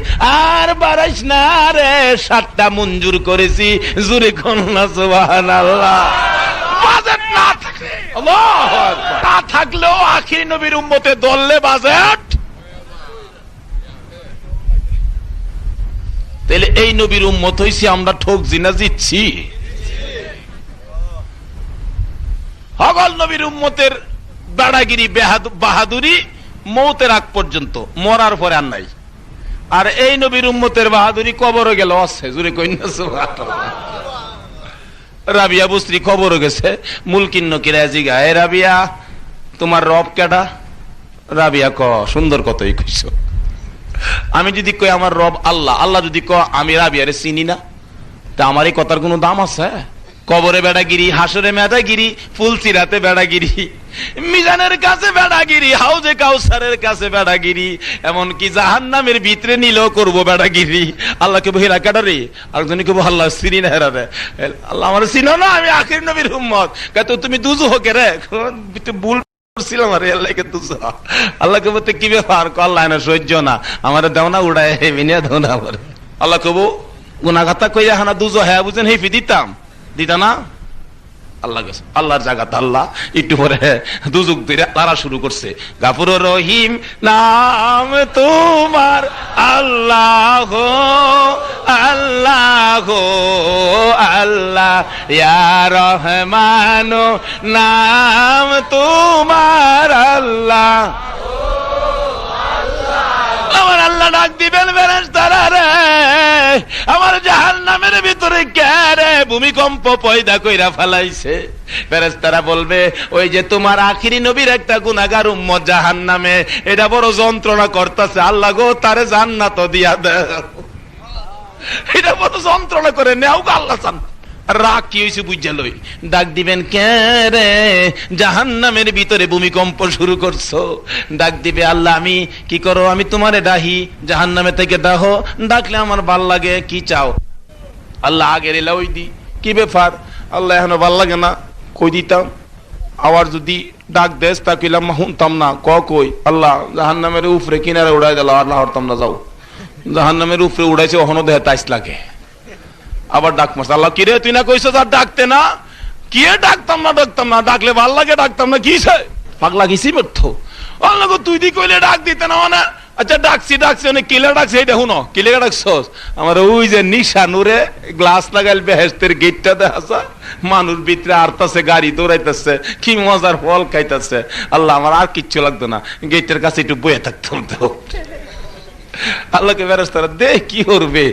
আর বাড়াইস না রে, 7টা মঞ্জুর করেছি, জোরে কোন না সুবহানাল্লাহ। বাজেট না থাকলে আল্লাহু আকবার, না থাকলেও আখির নবীর উম্মতে দললে বাজেট। তাহলে এই নবীর উম্মত হইছি আমরা, ঠকছি না জিতছি? হগল নবীর উম্মতের বেড়াগিরি বাহাদুরি মৌতের আগ পর্যন্ত, মরার পরে আর নাই। আর এই নবীর উম্মতের বাহাদুরি কবরও গেল আছে, জুড়ে কই না সুবহানাল্লাহ। রাবিয়া বুস্ত্রী কবরও গেছে, মুলকিন নকিরা জিগা এ রাবিয়া তোমার রব কেডা? রাবিয়া ক সুন্দর কতই কইছো। আমি যদি কই আমার রব আল্লাহ, আল্লাহ যদি ক আমি রাবিয়ারে চিনি না, তা আমার এই কথার কোনো দাম আছে? কবরে বেড়াগিরি, হাসরে মেধাগিরি, ফুলসিরাতে বেড়াগিরি, মিজানের কাছে বেড়াগিরি, হাউজে কাউসারের কাছে বেড়াগিরি, এমনকি জাহান্নামের ভিতরে নিলেও করবো বেড়াগিরি। আল্লাহকে বহিরা কাটারে আরেকজনকে কেবো আল্লাহ চিনি না হেরারে, আল্লাহ আমার চিনো না, আমি আখির নবীর উম্মত। কত তুমি দুজো হোকে রে ভুল ছিলাম আরে আল্লাহকে দুজো। আল্লাহকে বলতে কি ব্যাপার? আল্লাহ না সহ্য না আমার দেও না উড়ায় মিনিয়া দেও না আমার। আল্লাহ কবো গুনাগাতা কইয়া হানা দুজো হ্যাঁ বুঝেন হেফি দিতা না। আল্লাহ গেছে আল্লাহর জায়গাতে আল্লাহ একটু পরে দুজুক ধরে তারা শুরু করছে, গাফুর রহিম নাম তোমার আল্লাহ আল্লাহ আল্লাহ, ইয়া রহমান নাম তোমার আল্লাহ। আমার আল্লাহ ডাক দিবেন ফেরেশতারা রে, আমার জাহান্নামের ভিতরে কে রে ভূমিকম্প পয়দা কইরা ফেলাইছে? ফেরেশতারা বলবে ওই যে তোমার আখিরি নবীর একটা গুনাহগার উম্মত জাহান্নামে, এটা বড় যন্ত্রণা করতেছে, আল্লাহ গো তারে জান্নাত দিয়া দাও। এটা বড় যন্ত্রণা করে নেও গো আল্লাহ চান। রাগ কি হয়েছে বুঝা লই, ডাক দিবেন কে রে? জাহান্নামের ভিতরে ভূমিকম্প শুরু করছো। ডাক দিবে আল্লাহ আমি কি করো? আমি তোমারে ডাহি, জাহান্নামে থেকে ডাহ, ডাকলে আমার ভাল লাগে, কি চাও? আল্লাহ আগের এলা ওই দি, কি ব্যাপার? আল্লাহ এখনো ভাল লাগে না, কই দিতাম। আবার যদি ডাক দেশ তা কইলাম শুনতাম না, কই আল্লাহ জাহান্নামের উপরে কিনারে উড়াই দিল, আল্লাহ হরতাম না, যাও। জাহান্নামের উপরে উড়াইছে, ওখানে দেহে তাইস লাগে। আবার ডাক মারছে, আল্লাহ কিরে তুই না কইছ আর ডাকতে না? কি ডাকতাম না, ডাকলে ভাল লাগে, ডাকতাম না, কি পাগলা গেছি মর্থ। আল্লাহ তুই দি কইলে ডাক দিতে না মানে? আচ্ছা ডাকছি অনেক কিলে ডাকছে, এই দেখুন কিলে ডাকছস? আমার ওই যে নিশা নূরে গ্লাস লাগাইল বেহেশতের গেটটা দেখা, মানুষ ভিতরে আরতাছে, গাড়ি দৌড়াইতেছে, কি মজার ফল খাইতেছে। আল্লাহ আমার আর কিচ্ছু লাগতো না, গেটের কাছে একটু বয়ে থাকতাম তো। আল্লাহকে ফেরেশতারা দে কি করবে?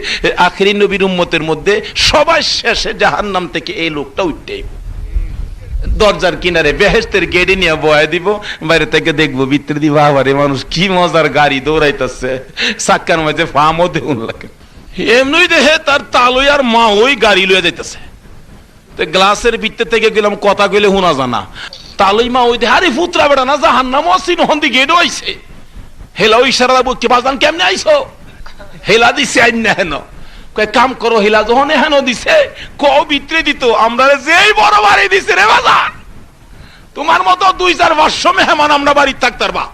আখিরি নবীর উম্মতের মধ্যে সবাই শেষে জাহান্নাম থেকে এই লোকটা উঠতেই দরজার কিনারে বেহেশতের গেটে নিয়ে বয়া দিব, বাইরে থেকে দেখবো, ভিতরে দিব আবার মানুষ কি মজার গাড়ি দৌড়াইতেছে, চাক্কার মাঝে ফামও দেউন লাগে। এমনি দেহে তার তালই আর মা ওই গাড়ি লইয়া যাইতেছে, গ্লাসের ভিতর থেকে গেলাম কথা কইলে শোনা জানা, তালই মা ওই দেহে আরে ফুতরা বেড়া না জাহান্নাম অসিন হন্দি গেটও আইছে। হেলা ওই ইশারা কি বাজান কেমনে আইছো? হেলা দিছে আইন না হেন, কাম করো। হেলা যখন হেন দিছে ক ভিতরে দিত, আমরা যেই বড় বাড়ি দিছে রে বাজান, তোমার মতো 2-4-500 মেহমান আমরা বাড়িতে থাকতার বা।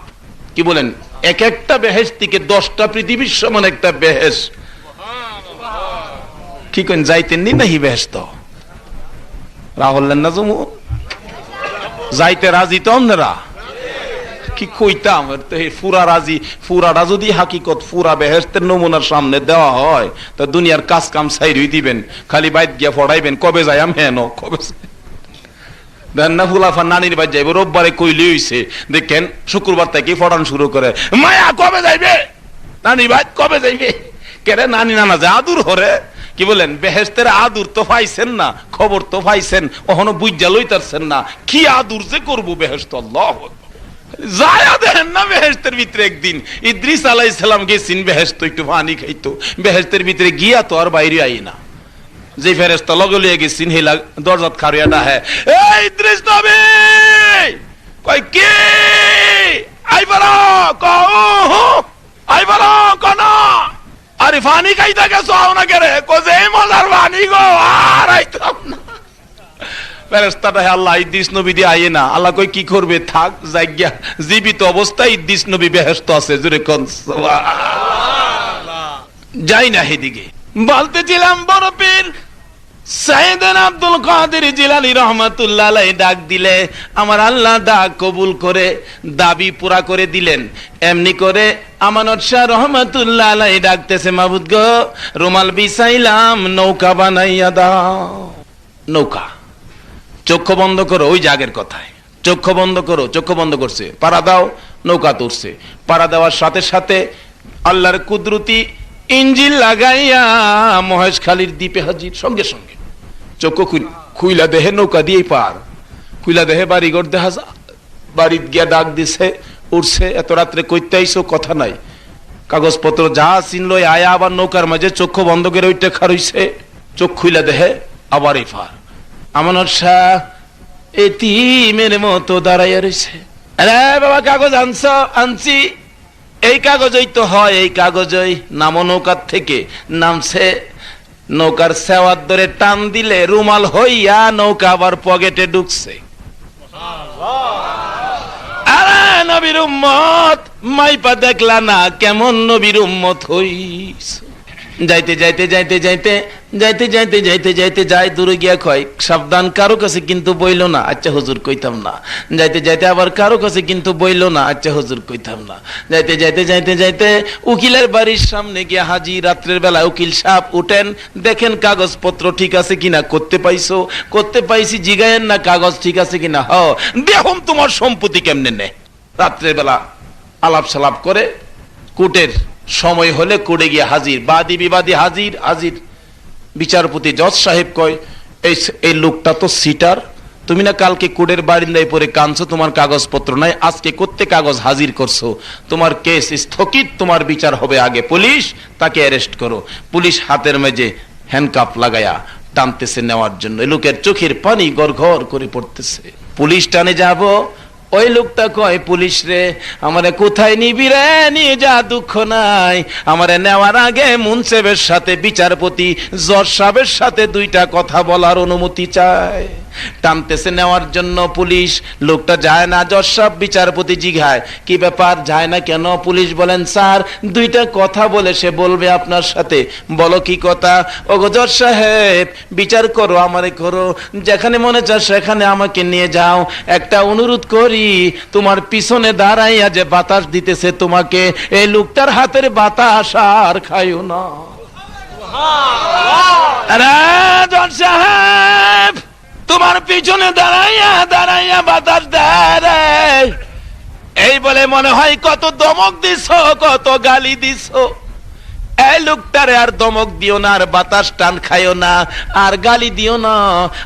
কি বলেন? এক একটা বেহেশ থেকে 10টা পৃথিবীর সমান একটা বেহেশ। কি কেন যাইতেন নি নাহি বেহেশ? তো রাহুল না জমু যাইতে রাজি তো আপনারা? কি কইতাম, ফুরা রাজি, ফুরাটা যদি হাকিকত ফুরা বেহেশতের নমুনার সামনে দেওয়া হয় তা দুনিয়ার কাজ কাম সাইরই দিবেন, খালি বাইত গিয়া ফড়াইবেন কবে যাই আমি হেন কবে দেন না। ফুলাফা নানির বাড়ি যাইব রোববারে কইলি হইছে, দেখেন শুক্রবার থেকে ফড়ান শুরু করে, মায়া কবে যাইবে নানি ভাই কবে যাইবে, কেরে নানি নানা যে আদুর হরে কি বলেন, বেহেশতের আদুর তো পাইছেন না, খবর তো পাইছেন, ওখানে বুঝা লইতারছেন না কি আদুর যে করবো বেহেশত। আল্লাহ যায়া দেখেন না বেহেশতের ভিতরে একদিন ইদ্রিস আলাইহিস সালাম গেছেন বেহেশত, একটু পানি খাইতো, বেহেশতের ভিতরে গিয়া তো আর বাইরে আই না, যে ফেরেশতা লগে লিয়ে গেছেন হেলা দরজাত খাড়িয়া ডাহে, এই ইদ্রিস নবী কই কি আইবারা কও আইবারা কোন, আরে পানি খাইতা গেছো না করে কোজে মজার পানি গো আর আইতাম না। ফেরেশতাটা আল্লাহ ইদ্রিস নবী দিয়ে আইয়ে না, আল্লাহ কই কি করবে, থাক জায়গা জীবিত অবস্থায় ইদ্রিস নবী বেহেশত আছে, জোরে কোন সুবহানাল্লাহ। যাই না হেদিকে বলতেছিলাম বড় পীর সাইয়েদনা আব্দুল কাদের জিলানী রহমাতুল্লাহ আলাইহি ডাক দিলে আমার আল্লাহ ডাক কবুল করে দাবি পুরা করে দিলেন। এমনি করে আমানত শাহ রহমাতুল্লাহ আলাইহি ডাকতেছে, মাবুদ গো রুমাল বিছাইলাম নৌকা বানাইয়া দাও। নৌকা, চক্ষু বন্ধ করো, ওই জাগের কথায় চক্ষু বন্ধ করো, চক্ষু বন্ধ করছে, পাড়া দাও, নৌকা তুলছে, পাড়া দেওয়ার সাথে সাথে আল্লাহর কুদরতি ইঞ্জিল লাগাইয়া মহেশখালীর দ্বীপে হাজির। সঙ্গে সঙ্গে চক্ষু খুইলা দেহে নৌকা দিয়ে পার, খুইলা দেহে বাড়িঘর দেখা, বাড়িতে গিয়া ডাক দিছে, উঠছে, এত রাত্রে কইতে আইছো, কথা নাই, কাগজপত্র যা চিনলো আয়া, আবার নৌকার মাঝে চক্ষু বন্ধ করে ওইটা খারইছে, চোখ খুইলা দেহে আবার এই পার। আমানত শাহ এতিমের মতো দাঁড়াইয়া রইছে, আরে বাবা কাগজ আনছ? আনছি। এই কাগজই তো হয়, এই কাগজই। নামো নৌকার থেকে, নামছে, নৌকার সেওয়ার ধরে টান দিলে রুমাল হইয়া নৌকা আবার পকেটে ঢুকছে। আরে নবীর উম্মত মাইপা দেখলা না কেমন নবীর উম্মত হইস। যাইতে যাইতে যাইতে যাইতে যাইতে যাইতে যাইতে যাইতে যাই দূরে গিয়া কয়, সাবধান, কারো কাছে কিন্তু বইল না। আচ্ছা হুজুর কইতাম না। যাইতে যাইতে আবার কারো কাছে কিন্তু বইল না। আচ্ছা হুজুর কইতাম না। যাইতে যাইতে যাইতে যাইতে উকিলের বাড়ির সামনে গিয়া হাজির। রাত্রের বেলা উকিল সাহেব উঠেন, দেখেন কাগজপত্র ঠিক আছে কিনা। করতে পাইছো? করতে পাইছি। জিগায়েন না কাগজ ঠিক আছে কিনা। হ, দেখুন তোমার সম্পত্তি কেমনে নে। রাত্রের বেলা আলাপ সালাপ করে কোর্টের সময় হলে কোর্টে গিয়ে হাজির, বাদী বিবাদী হাজির। হাজির বিচারপতি জজ সাহেব কয়, এই লোকটা তো সিটার, তুমি না কালকে কোর্টের বারিন্দায় পরে কাঁদছো, তোমার কাগজপত্র নাই, আজকে করতে কাগজ হাজির করছো, তোমার কেস স্থগিত, তোমার বিচার হবে আগে। পুলিশ তাকে অ্যারেস্ট করো। পুলিশ হাতের মেঝে হ্যান্ডকাপ লাগায়া টানতেছে নেওয়ার জন্য। এই লোকের চোখের পানি গড়ঘর করে পড়তেছে। পুলিশ টানে যাব, ওই লোকটা কয়, পুলিশ রে আমারে কোথায় নিবি রে, নিয়ে যা, দুঃখ নাই, আমারে নেওয়ার আগে মুনসেবের সাথে, বিচারপতি জজ সাহেবের সাথে দুইটা কথা বলার অনুমতি চায়। টানতেছে নেওয়ার জন্য পুলিশ। লোকটা যায় না। জজ সাহেব বিচারপতি জিগায়, কি ব্যাপার, যায় না কেন? পুলিশ বলেন, স্যার দুইটা কথা বলে সে বলবে আপনার সাথে। বলো কি কথা? ওগো জজ সাহেব, বিচার করো, আমারে করো, যেখানে মনে চায় সেখানে আমাকে নিয়ে যাও। একটা অনুরোধ করি, তোমার পিছনে দাঁড়াইয়া যে বাতাস দিতেছে তোমাকে, এই লোকটার হাতের বাতাস আর খাইও না। আরে জজ সাহেব, তোমার পিছনে দাঁড়াইয়া দাঁড়াইয়া বাতাস দেয়, এই বলে মনে হয় কত দমক দিছ, কত গালি দিছ। এই লোকটারে আর দমক দিও না, আর বাতাস টান খাইও না, আর গালি দিও না।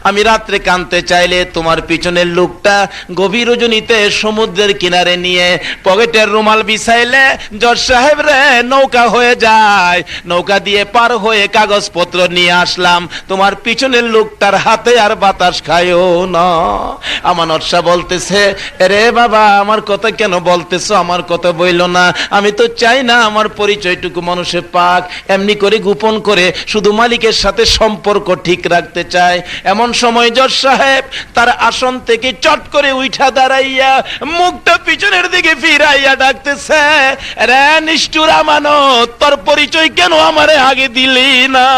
আমি রাত্রে কানতে চাইলে তোমার পিছনের লোকটা গভীর রজনীতে সমুদ্রের কিনারে নিয়ে পকেটের রুমাল বিছাইলে জজ সাহেব রে নৌকা হয়ে যায়। নৌকা দিয়ে পার হয়ে কাগজপত্র নিয়ে আসলাম, তোমার পিছনের লোকটার হাতে আর বাতাস খাইও না। আমানত শাহ বলতেছে, রে বাবা আমার কথা কেন বলতেছো, আমার কথা বইল না, আমি তো চাই না আমার পরিচয়টুকু মানুষে পা। পাক এমনি করে গোপন করে শুধু মালিকের সাথে সম্পর্ক ঠিক রাখতে চায়। এমন সময় জজ সাহেব তার আসন থেকে চট করে উঠা দাঁড়াইয়া মুখটা পিছনের দিকে ফিরাইয়া ডাকতেছে, রে নিষ্ঠুর আমানত, তোর পরিচয় কেন আমারে আগে দিলি না?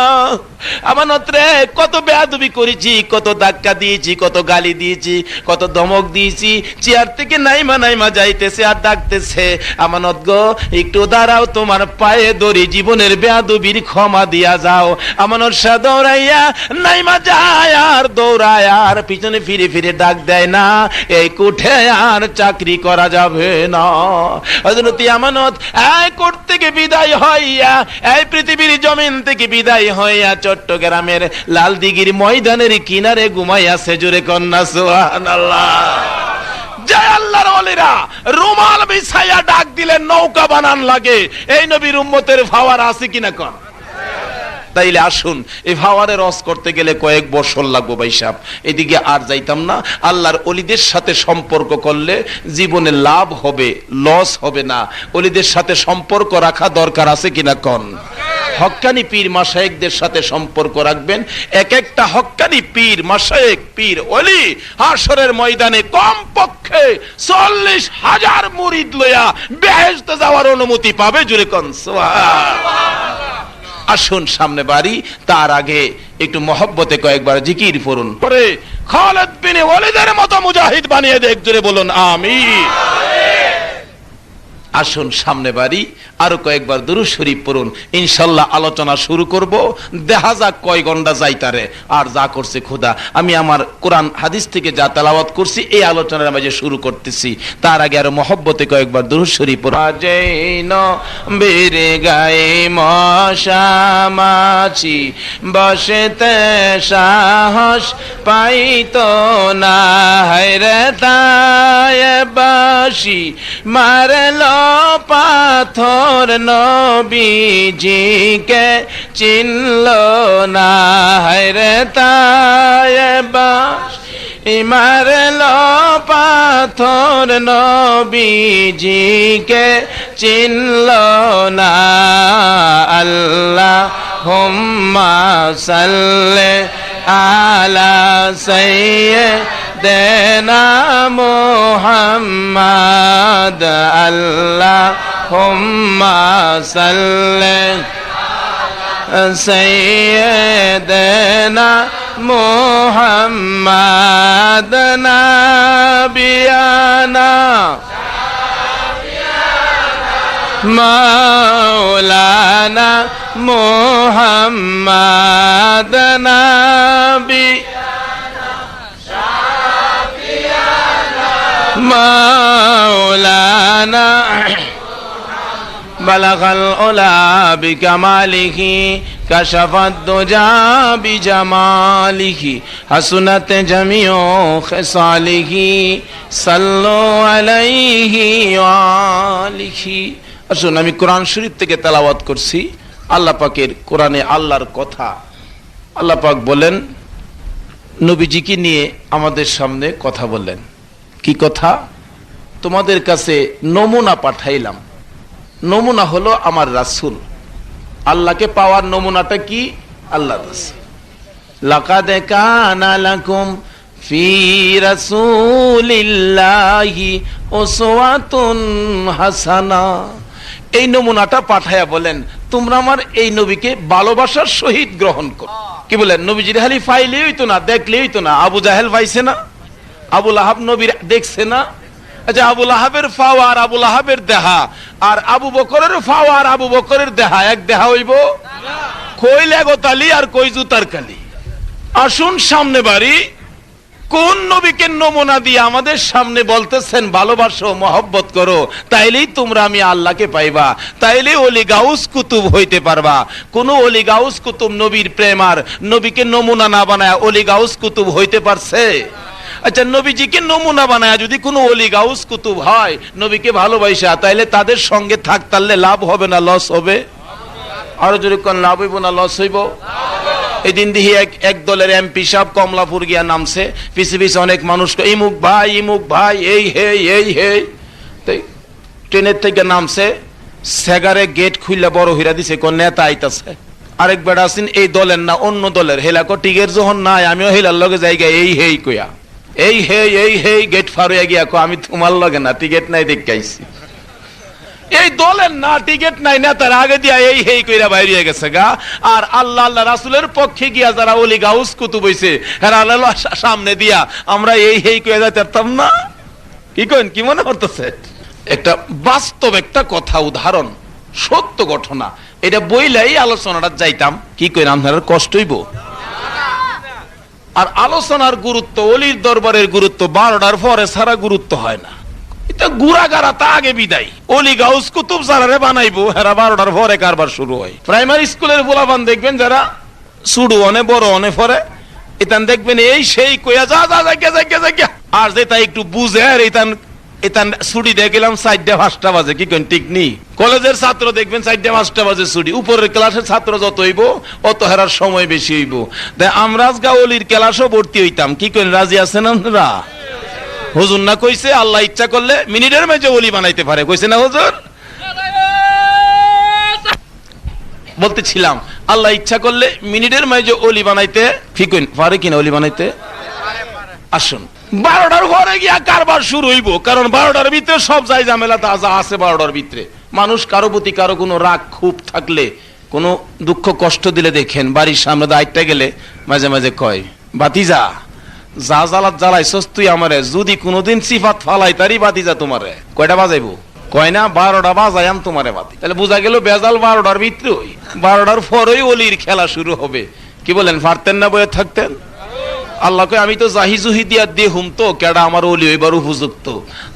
আমানত রে, কত বেয়াদবি করেছি, কত ধাক্কা দিয়েছি, কত গালি দিয়েছি, কত ধমক দিয়েছি। চেয়ার থেকে নাইমা যাইতেছে আর ডাকতেছে, আমানত গো একটু দাঁড়াও, তোমার পায়ে ধরি, জীবনের বেয়াদবির ক্ষমা দিয়া যাও। আমানত শাহ দৌড়াইয়া নাইমা যায় আর দৌড়ায় আর পিছনে ফিরে ফিরে ডাক দেয়, না এই কোঠে আর চাকরি করা যাবে না। হযরত আমানত এই কোর্ট থেকে বিদায় হইয়া, এই পৃথিবীর জমিন থেকে বিদায় হইয়া চট্টগ্রামের লাল দিঘির ময়দানের কিনারে ঘুমাইয়াছে। জোরে কন্যা সুবহানাল্লাহ। জয় আল্লাহর ওলিরা রুমাল বিছাইয়া ডাক দিলে নৌকা বানান লাগে। এই নবীর উম্মতের ফাওয়ার আছে কিনা কোন? তাইলে আসুন, এই ফাওয়ারে রস করতে গেলে কয়েক বছর লাগবে ভাই সাহেব, এদিকে আর যাইতাম না। আল্লাহর ওলিদের সাথে সম্পর্ক করলে জীবনে লাভ হবে, লস হবে না। ওলিদের সাথে সম্পর্ক রাখা দরকার আছে কিনা কোন? হক্কানি পীর মাশায়েখদের সাথে সম্পর্ক রাখবেন। এক একটা হক্কানি পীর মাশায়েখ, পীর ওলি হাশরের ময়দানে কমপক্ষে 40,000 মুরিদ লইয়া বেহেশতে যাওয়ার অনুমতি পাবে। জোরে কোন সুবহানাল্লাহ। আসুন সামনে বাড়ি, তার আগে একটু মহব্বতে কয়েকবার জিকির পড়ুন, পরে খালিদ বিন ওয়ালিদের মতো মুজাহিদ বানিয়ে দেখ। জোরে বলুন আমিন। আসুন সামনে বাড়ি, আরো কয়েকবার দুরূদ শরীফ পড়ুন। ইনশাল্লাহ আলোচনা শুরু করব। দেখা যাক কয় ঘন্টা যাইতারে। আর যা করছে খোদা, আমি আমার কোরআন হাদিস থেকে যা তেলাওয়াত করছি এই আলোচনার মাঝে শুরু করতেছি। তার আগে আরো মহব্বতে কয়েকবার দুরূদ শরীফ পড়ুন। যেন বেরে গায়ে মশামাছি বসেতে সাহস পাইতো না, হায়রে তাই বাসি মারলো পাথর, নবীজিকে চিনল না, হায়রে তাই বাসি মারলো পাথর, নবীজিকে চিনল না। আল্লাহুম্মা সাল্লি আলা সাইয়্যিদিনা মুহাম্মাদ, আল্লাহুম্মা সাল্লি সাইয়্যিদিনা মুহাম্মাদ, নাবিয়ানা মাওলানা মুহাম্মাদ, নাবিয়ানা মাওলানা বালাগাল উলা বিকামালিহি কাশাফাদ দুজা বিজামালিহি হাসুনাত জামিউ খিসালিহি সাল্লু আলাইহি ওয়া আলিহি। আসুন, আমি কোরআন শরীফ থেকে তেলাওয়াত করছি। আল্লাহ পাকের কোরআনে আল্লাহর কথা। আল্লাহ পাক বলেন, নবীজিকে নিয়ে আমাদের সামনে কথা বললেন। কি কথা? তোমাদের কাছে নমুনা পাঠাইলাম। নমুনা হলো আমার রাসূল। আল্লাহকে পাওয়ার নমুনাটা কি? আল্লাহ রাসূল। লাকাদ কানা লাকুম ফি রাসূলিল্লাহি উসওয়াতুন হাসানা। এই নমুনাটা পাঠায়া বলেন, তোমরা আমার এই নবীকে ভালোবাসার সহিত গ্রহণ করো। কি বলেন? নবীজির খালি ফাইলেই হইতো না, দেখলেই হইতো না। আবু জাহেল পাইছে না? আবু লাহাব নবীর দেখছে না? আচ্ছা, আবু লাহাবের ফাওয়া আর আবু লাহাবের দেহা আর আবু বকরের ফাওয়া আর আবু বকরের দেহা এক দেহা হইব? কই লেগো তালি আর কই জুতার কালি। আসুন সামনে বাড়ি, কোন নবীকে নমুনা দিয়ে আমাদের সামনে বলতেছেন ভালোবাসো, মহব্বত করো, তাইলেই তোমরা আমি আল্লাহকে পাইবা, তাইলে ওলি গাউস কুতুব হইতে পারবা। কোন ওলি গাউস কুতুব নবীর প্রেম আর নবীকে নমুনা না বানায় ওলি গাউস কুতুব হইতে পারছে? আচ্ছা, নবীজিকে নমুনা বানায় যদি কোনো ওলি গাউস কুতুব হয় নবীকে ভালোবাসা, তাইলে তাদের সঙ্গে থাকতালে লাভ হবে না লস হবে? আরো যদি কোন লাভ হইব না লস হইব? এই দিন দেখি এক দলের এমপি সাহেব কমলাপুর গিয়া নামছে, পিছে পিছে অনেক মানুষ ইমুক ভাই, ইমুক ভাই, এই হে এই হে। ট্রেনের থেকে নামছে, সেগারে গেট খুললে বড় হইরা দিছে, কোন নেতা আইতাছে। আরেক বেড়া আছেন এই দলের না অন্য দলের, হেলাকো টিকের যখন নাই আমিও হেলার লগে জায়গা এই হেই কইয়া এই হে গেট ফারুয়া গিয়া কো আমি তোমার লগে না, টিকেট নাই দেখাইছি। এই দলের না টিকেট নাই, নেতার আগে দিয়া এই হেই কইরা বাইরে গেছে গা। আর আল্লাহ আল্লাহ রাসূলের পক্ষে গিয়া যারা ওলি গাউস কুতুব হইছে হেরা আল্লাহ সামনে দিয়া আমরা এই হেই কইয়া যাইতাম না। কি কইন, কি মনে করতেছে? একটা বাস্তব একটা কথা, উদাহরণ, সত্য ঘটনা, এটা বইলাই আলোচনাটা যাইতাম। কি কইন, আপনার কষ্ট হইব? আর আলোচনার গুরুত্ব, অলির দরবারের গুরুত্ব 12টার পরে সারা গুরুত্ব হয় না। এটা গুড়াগাড়া তা আগে বিদায়। অলি গাউস কুতুব যারা বানাইবো হেরা 12টার পরে কারবার শুরু হয়। প্রাইমারি স্কুলের পোলাপান দেখবেন যারা শুরু অনে বড় অনে পরে, এতান দেখবেন এই সেই কইয়া যা যা জায়গা। আর যেটা একটু বুঝে আর এতান ছুটি দিয়ে গেলাম 4টা 5টা বাজে। কি কইন, ঠিক নি? কলেজের ছাত্র দেখবেন 4টা 5টা বাজে ছুটি। উপরের ক্লাসের ছাত্র যত হইব অত হেরার সময় বেশি হইব। আমরা আজকে অলির ক্লাসও ভর্তি হইতাম। কি কইন, রাজি আছেন আপনারা? হুজুর না কইছে আল্লাহ ইচ্ছা করলে মিনিটের মাঝে ওলি বানাইতে পারে, কইছে না হুজুর? বলতেছিলাম আল্লাহ ইচ্ছা করলে মিনিটের মাঝে ওলি বানাইতে, ঠিক পারে কিনা ওলি বানাইতে? আসুন 12টার পরে গিয়া কারবার শুরু হইব, কারণ 12টার ভিতরে সব যাই ঝামেলা তা যা আছে 12টার ভিতরে। মানুষ কারো প্রতি কারো কোনো রাগ খুব থাকলে, কোনো দুঃখ কষ্ট দিলে দেখেন বাড়ির সামনে দায়িত্বে গেলে মাঝে মাঝে কয়, বাতিজা যা জ্বালাত জ্বালাইছস তুই আমারে, যদি কোনোদিন সিফাত ফালাই তারি বাতিজা তোমারে। কয়টা বাজাইবো? কয় না 12টা বাজাইম তোমারে বাতি। তাহলে বোঝা গেল বেজাল 12টার ভিতরে, 12টার পরেই অলির খেলা শুরু হবে। কি বলেন, পারতেন না বয়ে থাকতেন? আল্লাহ কয় আমি তো জাহিজুহি দিয়া দেহুম তো কেডা আমার ওলি হইবার উপযুক্ত।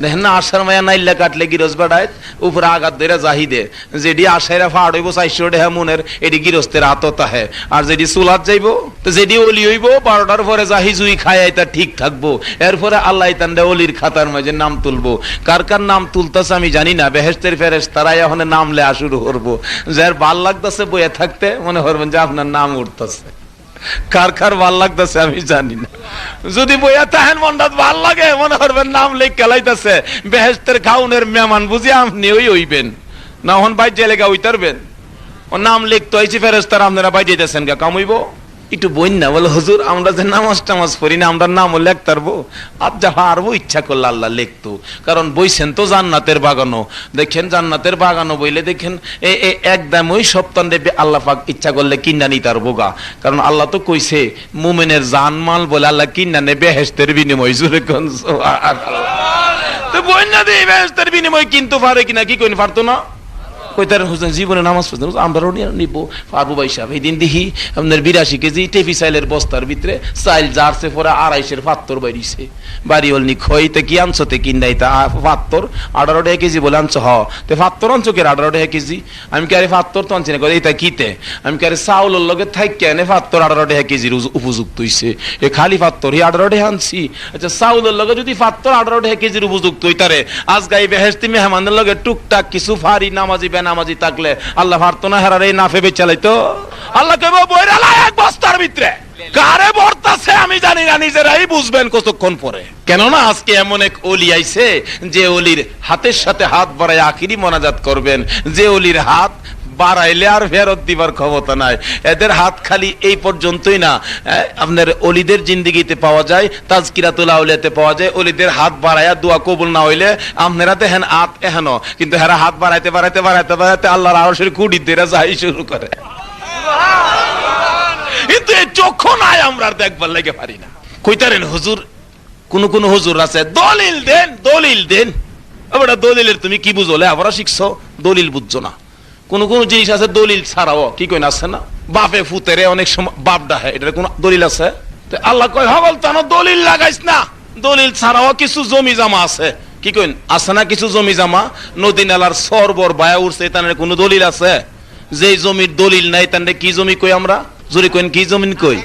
দেখেন না আশার মায়া নাইল্লা কাটলে গিরস বেড়ায় উপরে আঘাত ধরে জাহিদে, যেটি আশাইরা ফাড় হইব 400 টাকা মনের, এটি গিরস্তের আততা হে। আর যেটি চুলাত যাইব, তো যেটি ওলি হইব 12টার পরে জাহিজুহি খায় তা ঠিক থাকবো। এরপরে আল্লাহ তান্ডা অলির খাতার মাঝে নাম তুলবো। কার কার নাম তুলতেছে আমি জানি না, বেহেশতের ফেরেশতারা এখন নাম লেয়া শুরু করবো। যার ভাল লাগতেছে বইয়ে থাকতে মনে করবেন যে আপনার নাম উঠতেছে। কার কার ভাল লাগতেছে আমি জানি না। যদি বইয়া তাহেন মন্ডাত ভাল লাগে মনে করবেন নাম লেখ খেলাইতেছে, বেহেশতের খাউনের মেহমান বুঝি আপনি ওই হইবেন না। হন বাইর জেলেগা উইতারবেন, ও নাম লিখতে হয়েছে ফেরেশতারা, আপনারা বাইর যেতেছেন গা কামইব। একটু বইন না বলে হুজুর আমরা যে নামাজ টামাজ পড়ি না, আমরা নামও লেখতে পারবো। আর যা পারবো ইচ্ছা করলে আল্লাহ লিখতো, কারণ বইছেন তো জান্নাতের বাগানো। দেখেন জান্নাতের বাগানো বইলে দেখেন একদম ওই সপ্তাহে আল্লাহ পাক ইচ্ছা করলে কিনা নিতে পারবো গা। কারণ আল্লাহ তো কইছে মুমিনের জানমাল বলে আল্লাহ কিনা নে বেহেশতের বিনিময়। জোরে কোন সুবহানাল্লাহ। তো বইন না দিয়ে বেহেশতের বিনিময় কিনতে পারে কিনা? কি কইন, পারতো না? জীবনে নামাজ পড়তে আমরা নিব পারবো ভাই সাহেব। এই দিন দেখি আপনার 82 কেজি টেফি চাইলের বস্তার ভিতরে চাইল জারছে পরে 250 পাত্তর বাইরিছে। বাড়ি অলনি খইতে কি আনছো তে কিন নাই তা পাত্তর 18 টাকা কেজি বলে আনছো। তে পাত্তর আনছো কে 18 টাকা কেজি? আমি কি আরে পাত্তর তো আনছি না, এটা কিতে? আমি কি আরে চাউলের লগে থাক কেনে পাত্তর 18 টাকা কেজির উপযুক্ত হইছে? এ খালি পাত্তর 18 টাকা আনছি। আচ্ছা চাউলের লগে যদি পাত্তর 18 টাকা কেজির উপযুক্ত হইতারে, আজ গাই বেহেশতি মেহমানের লগে টুকটাক কিছু ফারি নামাজি নামাজি থাকলে আল্লাহ পারতো না হেরার এই নাফে বেচালাইতো? আল্লাহ কইব বইরালা এক বস্তার ভিতরে কারে বর্তাছে আমি জানি না, নিজেরাই বুঝবেন কতক্ষণ পরে। কেননা আজকে এমন এক ওলি আইছে যে ওলির হাতের সাথে হাত বাড়ায় আখিরি মোনাজাত করবেন, যে ওলির হাত বাড়াইলে আর ফেরত দিবার ক্ষমতা নাই। এদের হাত খালি এই পর্যন্তই না, আপনার অলিদের জিন্দেগিতে পাওয়া যায়, তাজকিরাতুল আউলিয়াতে পাওয়া যায়। অলিদের হাত বাড়াইয়া দোয়া কবুল না হইলে আপনারা দেখেন হাত এহেন, কিন্তু হেরা হাত বাড়াইতে বাড়াইতে বাড়াইতে বাড়াইতে আল্লাহর আরশের কুড়ি দেরা যাই শুরু করে। কিন্তু এই চক্ষু নাই, আমরা দেখবার লাগে পারি না। কইতারেন হুজুর, কোন কোন হুজুর আছে দলিল দেন দলিল দেন। ওটা দলিলের তুমি কি বুঝো? লেখাপড়া শিখছো, দলিল বুঝছো না। কোন কোন জিনিস আছে দলিল ছাড়াও, কি কইন আছে না, বাপে ফুতেরে অনেক সময় বাপ ডাহে, এটার কোন দলিল আছে? আল্লাহ কয় হবল তানো দলিল লাগাইস না, দলিল ছাড়াও কিছু জমি জমা আছে। কি কইন আছে না কিছু জমি জমা? নদী নালার সরবর বায়া উঠছে, তানের কোন দলিল আছে? যে জমির দলিল নাই তান্ডে কি জমি কই আমরা? জোরে কইন কি জমিন কই?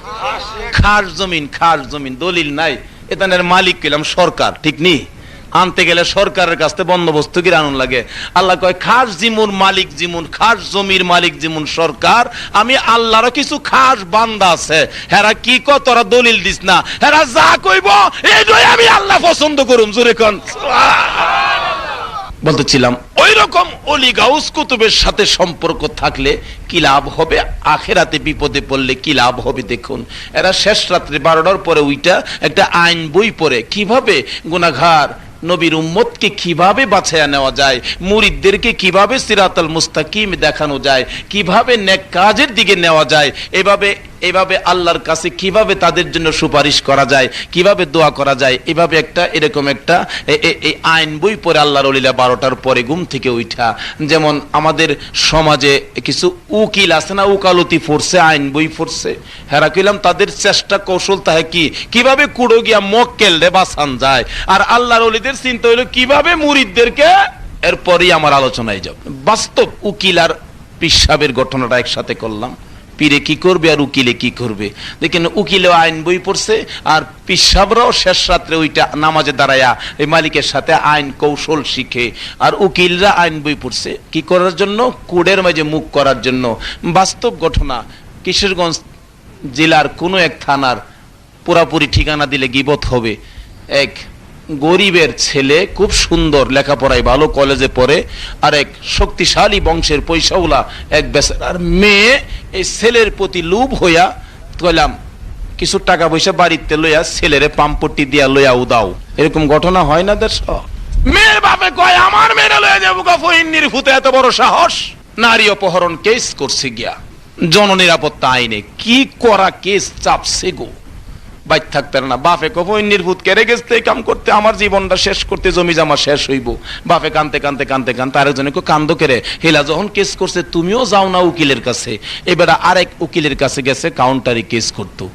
খাস জমিন, খাস জমিন, দলিল নাই। এতানের মালিক কইলাম সরকার, ঠিক নি? আনতে গেলে সরকারের কাছে বন্দোবস্ত কি আনুন লাগে। আল্লাহ কয় খাস জিমুর মালিক জিমুন, খাস জমির মালিক জিমুন সরকার, আমি আল্লাহর কিছু খাস বান্দা আছে, হেরা কি কয় তোরা দলিল দিস না, হেরা যা কইব এইটাই আমি আল্লাহ পছন্দ করুম। জোরে কোন বলতেছিলাম ওই রকম অলি গাউস কুতুবের সাথে সম্পর্ক থাকলে কি লাভ হবে, আখেরাতে বিপদে পড়লে কি লাভ হবে। দেখুন এরা শেষ রাত্রে 12টার পরে উইটা একটা আইন বই পড়ে কিভাবে গুনাহগার নবীর উম্মতকে কিভাবে বাছাইয়া নেওয়া যায়, মুরিদদেরকে কিভাবে সিরাতাল মুস্তাকিম দেখানো যায়, কিভাবে নেক কাজের দিকে নেওয়া যায়, এভাবে আল্লাহর কাছে কিভাবে তাদের জন্য সুপারিশ করা যায়, কিভাবে দোয়া করা যায়, এভাবে একটা এরকম একটা এই আইন বই পড়ে আল্লাহর ওলিরা 12টার পরে ঘুম থেকে উঠা। যেমন আমাদের সমাজে কিছু উকিল আছে না, উকালতি পড়ছে, আইন বই পড়ছে, হেরা কইলাম তাদের চেষ্টা কৌশল তাহে কি কিভাবে কুড়ো গিয়া মক্কেল রে বাঁচান যায়, আর আল্লাহর ওলিদের চিন্তা হইলো কিভাবে মুরিদদেরকে। এরপরই আমার আলোচনায় যাব বাস্তব উকিল আর পিসাবের ঘটনাটা একসাথে করলাম। পীরে কি করবে আর উকিলে কি করবে। দেখেন উকিলেও আইন বই পড়ছে আর পিসাবরাও শেষ রাত্রে ওইটা নামাজে দাঁড়ায়া এই মালিকের সাথে আইন কৌশল শিখে, আর উকিলরা আইন বই পড়ছে কি করার জন্য, কোডের মাঝে মুখ করার জন্য। বাস্তব ঘটনা, কিশোরগঞ্জ জেলার কোনো এক থানার, পুরাপুরি ঠিকানা দিলে গিবত হবে, এক গরিবের ছেলে খুব সুন্দর লেখাপড়ায় ভালো কলেজে পড়ে, আর এক শক্তিশালী বংশের পয়সাওয়ালা এক বেচারার মেয়ে এই ছেলের প্রতি লোভ হইয়া কইলাম কিছু টাকা পয়সা বাড়িতে লইয়া ছেলেরে পাম্পটি দিয়া লইয়া উদাও। এরকম ঘটনা হয় না দেশ। মেয়ের বাপে কয় আমার মেয়েরা লইয়া যাবো ফহিন্নির ফুতে এত বড় সাহস। নারী অপহরণ কেস করছে গিয়া জননিরাপত্তা আইনে, কি করা কেস চাপছে গো, বাইর থাকতে না। বাপে কফইন্নির ভূত কেড়ে গেছে কাম করতে, আমার জীবনটা শেষ করতে, জমি জামা শেষ হইব। বাপে কানতে কানতে কানতে কানতে আরেকজনে কান্দ কেড়ে হেলা যখন কেস করছে, তুমিও যাও না উকিলের কাছে। এবার আরেক উকিলের কাছে গেছে কাউন্টারি কেস করতো।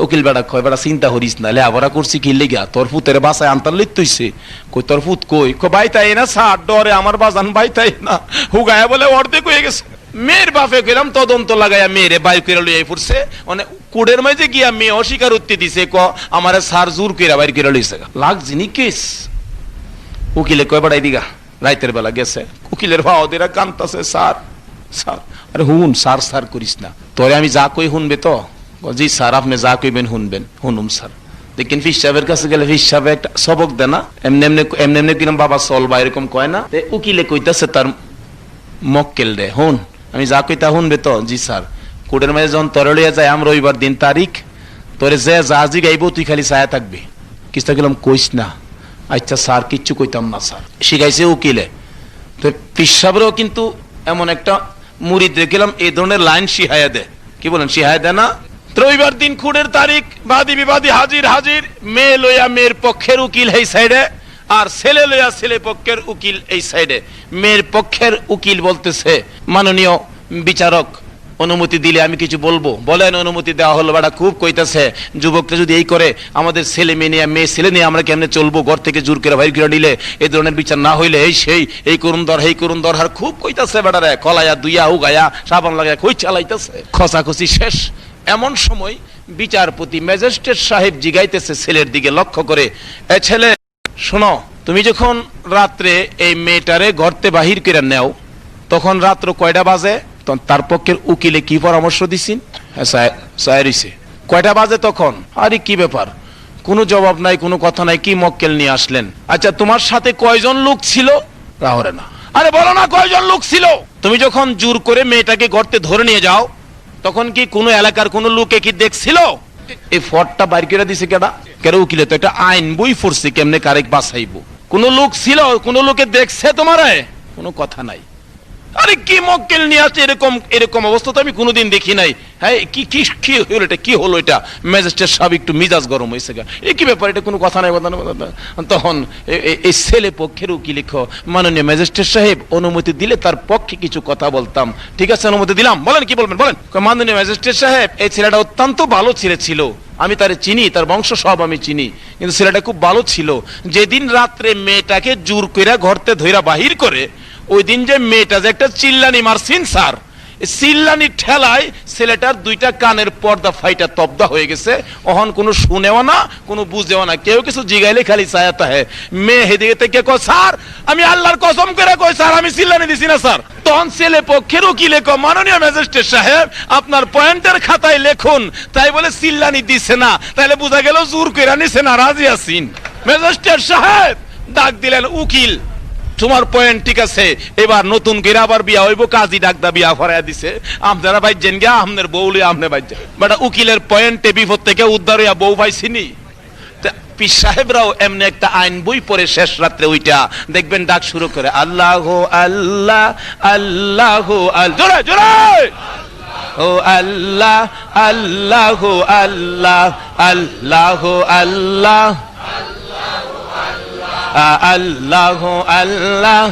উকিল বেড়া কয় বেড়া চিন্তা করিস না, লেহাপড়া করছি কি লেগা, তোর ফুতের বাসায় আনতার লিখতেছে। কই তোর ফুত কই, বাই তাই না স্যার, ডরে আমার বাজান বাই তাই না, হুগায়া বলে অর্ধেক হয়ে গেছে। মেয়ের বাপে গেলাম তদন্ত লাগাইয়া মেয়েরে বাইর করে লইয়া পড়ছে, মানে কোডের মাঝে গিয়া মেয়ে অস্বীকার উত্তে দিছে, আমার স্যার জোর করে বাইর করে লইছে। লাগছিনি কেস। উকিলে কয় বাড়াই দিগা, রাইতের বেলা গেছে, উকিলের ভাও দেরা কান্তাছে, স্যার স্যার। আরে হুন স্যার স্যার করিস না, তোরে আমি যা কই শুনবে তো। জি স্যার আপনি যা কইবেন শুনবেন, শুনুম স্যার। দেখেন ফিস সাহেবের কাছে গেলে ফিস সাহেব একটা সবক দেয় না, এমনি এমনি এমনি এমনি কিরম বাবা চল বা এরকম কয় না। উকিলে কইতাছে তার মক্কেল রে, হুন আমি যা কই তা শুনবে তো। জি স্যার। কোর্টের মাঝে যখন তরে লইয়া যায় আমরা রবিবার দিন তারিখ, তোরে যে যা জিগাইব তুই খালি ছায়া থাকবি, কিছু গেলাম কইস না। আচ্ছা স্যার কিচ্ছু কইতাম না স্যার, শিখাইছে উকিলে। তো পিসাবরেও কিন্তু এমন একটা মুরিদ দেখলাম এই ধরনের লাইন শিহায়া দেয়, কি বলেন শিহায়া দেয় না। রবিবার দিন খুনের তারিখ, বাদী বিবাদী হাজির হাজির, মেয়ে লইয়া মেয়ের পক্ষের উকিল এই সাইডে, আর ছেলে লইয়া ছেলে পক্ষের উকিল এই সাইডে। মেয়ের পক্ষের উকিল বলতেছে মাননীয় বিচারক অনুমতি দিলে আমি কিছু বলবো। বলেন। অনুমতি দেওয়া হলো। বেটা খুব কইতাছে যুবকটা যদি এই করে, আমাদের ছেলে মেয়ে নিয়ে মেয়ে ছেলে নিয়ে আমরা কেমনে চলবো, ঘর থেকে জোর করে বাইর করে নিলে, এই ধরনের বিচার না হইলে এই সেই এই করুন দর এই করুন দর। আর খুব কইতাছে বেটারে, কলাইয়া দুইয়া উগায়া সাবান লাগায় কই চালাইতেছে, খসাখসি শেষ। এমন সময় বিচারপতি ম্যাজিস্ট্রেট সাহেব জিগাইতেছে ছেলের দিকে লক্ষ্য করে, এ ছেলে শোনো, তুমি যখন রাত্রে এই মেয়েটারে ঘরতে বাহির করে নেও, তখন রাত্র কয়টা বাজে? তার পক্ষের উকিলে কি পরামর্শ দিছেন? কয়টা বাজে তখন? আরে কি ব্যাপার, কোনো জবাব নাই, কোনো কথা নাই, কি মক্কেল নিয়ে আসলেন? আচ্ছা তোমার সাথে কয়জন লোক ছিল? রাহরে না। আরে বলো না কয়জন লোক ছিল। তুমি যখন জোর করে মেয়েটাকে ঘরতে ধরে নিয়ে যাও, তখন কি কোনো এলাকার কোনো লোকে কি দেখছিল? এই ফটটা বাইর করে দিছে কেডা? কেন উকিলে তো একটা আইন বই পড়ছে, কেমনে কারেক বাঁচাইবো। কোন লোক ছিল, কোন লোকে দেখছে তোমারে? কোনো কথা নাই। আরে কি মক্কেল নিয়ে আছে, এরকম এরকম অবস্থা তো আমি কোনোদিন দেখি নাই। হ্যাঁ কি কি কি হলো এটা, কি হলো এটা? ম্যাজিস্ট্রেট সাহেব একটু মিজাজ গরম হয়েছে, এই কি ব্যাপার, এটা কোনো কথা নাই। তখন এই ছেলে পক্ষের উকিল লিখো, মাননীয় ম্যাজিস্ট্রেট সাহেব অনুমতি দিলে তার পক্ষে কিছু কথা বলতাম। ঠিক আছে অনুমতি দিলাম, বলেন কি বলবেন বলেন। মাননীয় ম্যাজিস্ট্রেট সাহেব, এই ছেলেটা অত্যন্ত ভালো ছেলে ছিল, আমি তারে চিনি, তার বংশ সব আমি চিনি, কিন্তু ছেলেটা খুব ভালো ছিল। যেদিন রাত্রে মেয়েটাকে জোর কইরা ঘরতে ধইরা বাহির করে, ওই দিন যে মেয়েটা যে একটা চিল্লানি মারছিন স্যার, চিল্লানি ঠেলায় ছেলেটার দুইটা কানের পর্দা ফাইটা তবদা হয়ে গেছে। অহন কোনো শুনেও না, কোনো বুঝেও না, কেউ কিছু জিগাইলে খালি ছায়াতা হে। মেয়ে হেদিকে থেকে কয়, স্যার আমি আল্লাহর কসম করে কই স্যার আমি চিল্লানি দিছি না স্যার। তখন ছেলে পক্ষের উকিলে কয়, মাননীয় ম্যাজিস্ট্রেট সাহেব আপনার পয়েন্টের খাতায় লেখুন, তাই বলে চিল্লানি দিছে না, তাহলে বোঝা গেল জোর করে নিছে না, রাজি আছেন। ম্যাজিস্ট্রেট সাহেব ডাক দিলেন উকিল, তোমার পয়েন্ট ঠিক আছে, এবার নতুন করে আবার বিয়া হইব, কাজী ডাকদা বিয়া করাইয়া দিছে, আপনারা বাইজেন গিয়া আমনের বউলি আমনে বাইজেন। বাট উকিলের পয়েন্টে বিপদ থেকে উদ্ধার হইয়া বউ পাইছিনি। পীর সাহেবরাও এমনি একটা আইন বই পড়ে শেষ রাত্রে ওইটা দেখবেন ডাক শুরু করে আল্লাহ আল্লাহ আল্লাহ জোরে জোরে ও আল্লাহ আল্লাহ আল্লাহ আল্লাহ আল্লাহ আল্লাহ আল্লাহ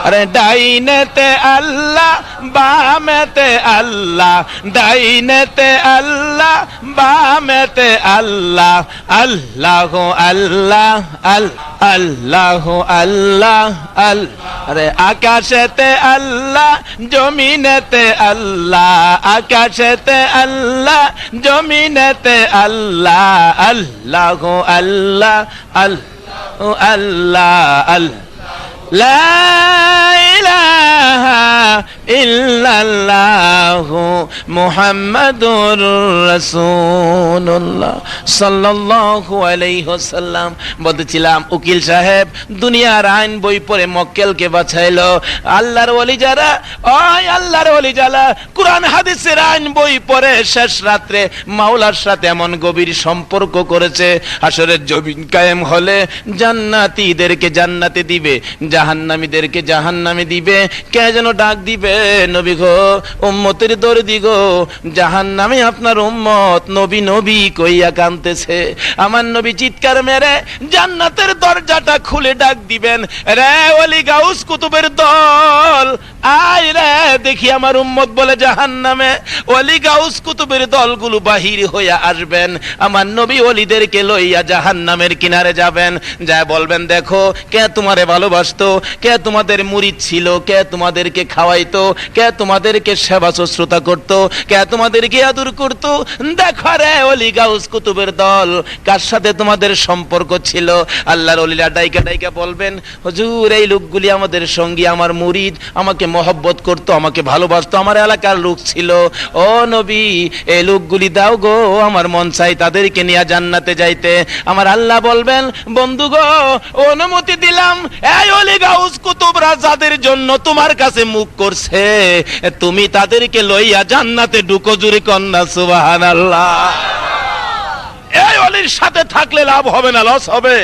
আরে ডাইনেতে আল্লাহ বামেতে আল্লাহ, ডাইনেতে আল্লাহ বামেতে আল্লাহ, আল্লাহ আল্লাহ আল্লাহ আল্লাহ আল্লাহ। আরে আকাশেতে আল্লাহ জমিনেতে আল্লাহ, আকাশেতে আল্লাহ জমিনেতে আল্লাহ, আল্লাহ আল্লাহ আল্লাহ আল্লাহ আল্লাহ। লা ইলাহা ইল্লাল্লাহু মুহাম্মাদুর রাসূলুল্লাহ সাল্লাল্লাহু আলাইহি ওয়াসাল্লাম। বলতেছিলাম উকিল সাহেব দুনিয়ার আইন বই পড়ে মক্কেলকে বাঁচাইলো। আল্লাহর ওলি যারা, ওই আল্লাহর ওলি যারা কুরআন হাদিসের আইন বই পড়ে শেষ রাত্রে মাওলার সাথে এমন গভীর সম্পর্ক করেছে, হাসরের জমিন কায়েম হলে জান্নাতীদেরকে জান্নাতে দিবে, জাহান্নামীদেরকে জাহান্নামে দিবে। কে যেন ডাক দিবে, নবী গো উম্মতের দরদি গো, জাহান্নামে আপনার উম্মত নবী নবী কইয়া কাঁদতেছে। আমার নবী চিৎকার মেরে জান্নাতের দরজাটা খুলে ডাক দিবেন, রে ওলি গাউস কুতুবের দল আয় রে দেখি আমার উম্মত বলে জাহান্নামে। ওলি গাউস কুতুবের দলগুলো বাহির হইয়া আসবেন, আমার নবী ওলিদেরকে লইয়া জাহান্নামের কিনারে যাবেন, যা বলবেন দেখো কে তোমারে ভালোবাসতো, কে তোমাদের মুরিদ ছিল, কে তোমাদেরকে খাওয়াইতো, কে তোমাদেরকে সেবা শুশ্রূষা করতো, কে তোমাদেরকে আদর করতো। দেখো রে ওলি গাউস কুতুবের দল কার সাথে তোমাদের সম্পর্ক ছিল। আল্লাহর ওলিরা ডাইকা ডাইকা বলবেন, হুজুর এই লোকগুলি আমাদের সঙ্গী, আমার মুরিদ, আমাকে মহব্বত করতো, আমাকে ভালোবাসতো, আমার এলাকার লোক ছিল। ও নবী এই লোকগুলি দাও গো, আমার মন চাই তাদেরকে নিয়ে জান্নাতে যাইতে। আমার আল্লাহ বলবেন, বন্ধু গো অনুমতি দিলাম, এই ওলি গাউস কুতুবরা যাদের জন্য তোমার কাছে মুখ করছে তুমি তাদেরকে লইয়া জান্নাতে ঢুকো। জুরি কন্যা সুবহানাল্লাহ। এই ওলির সাথে থাকলে লাভ হবে না লস হবে?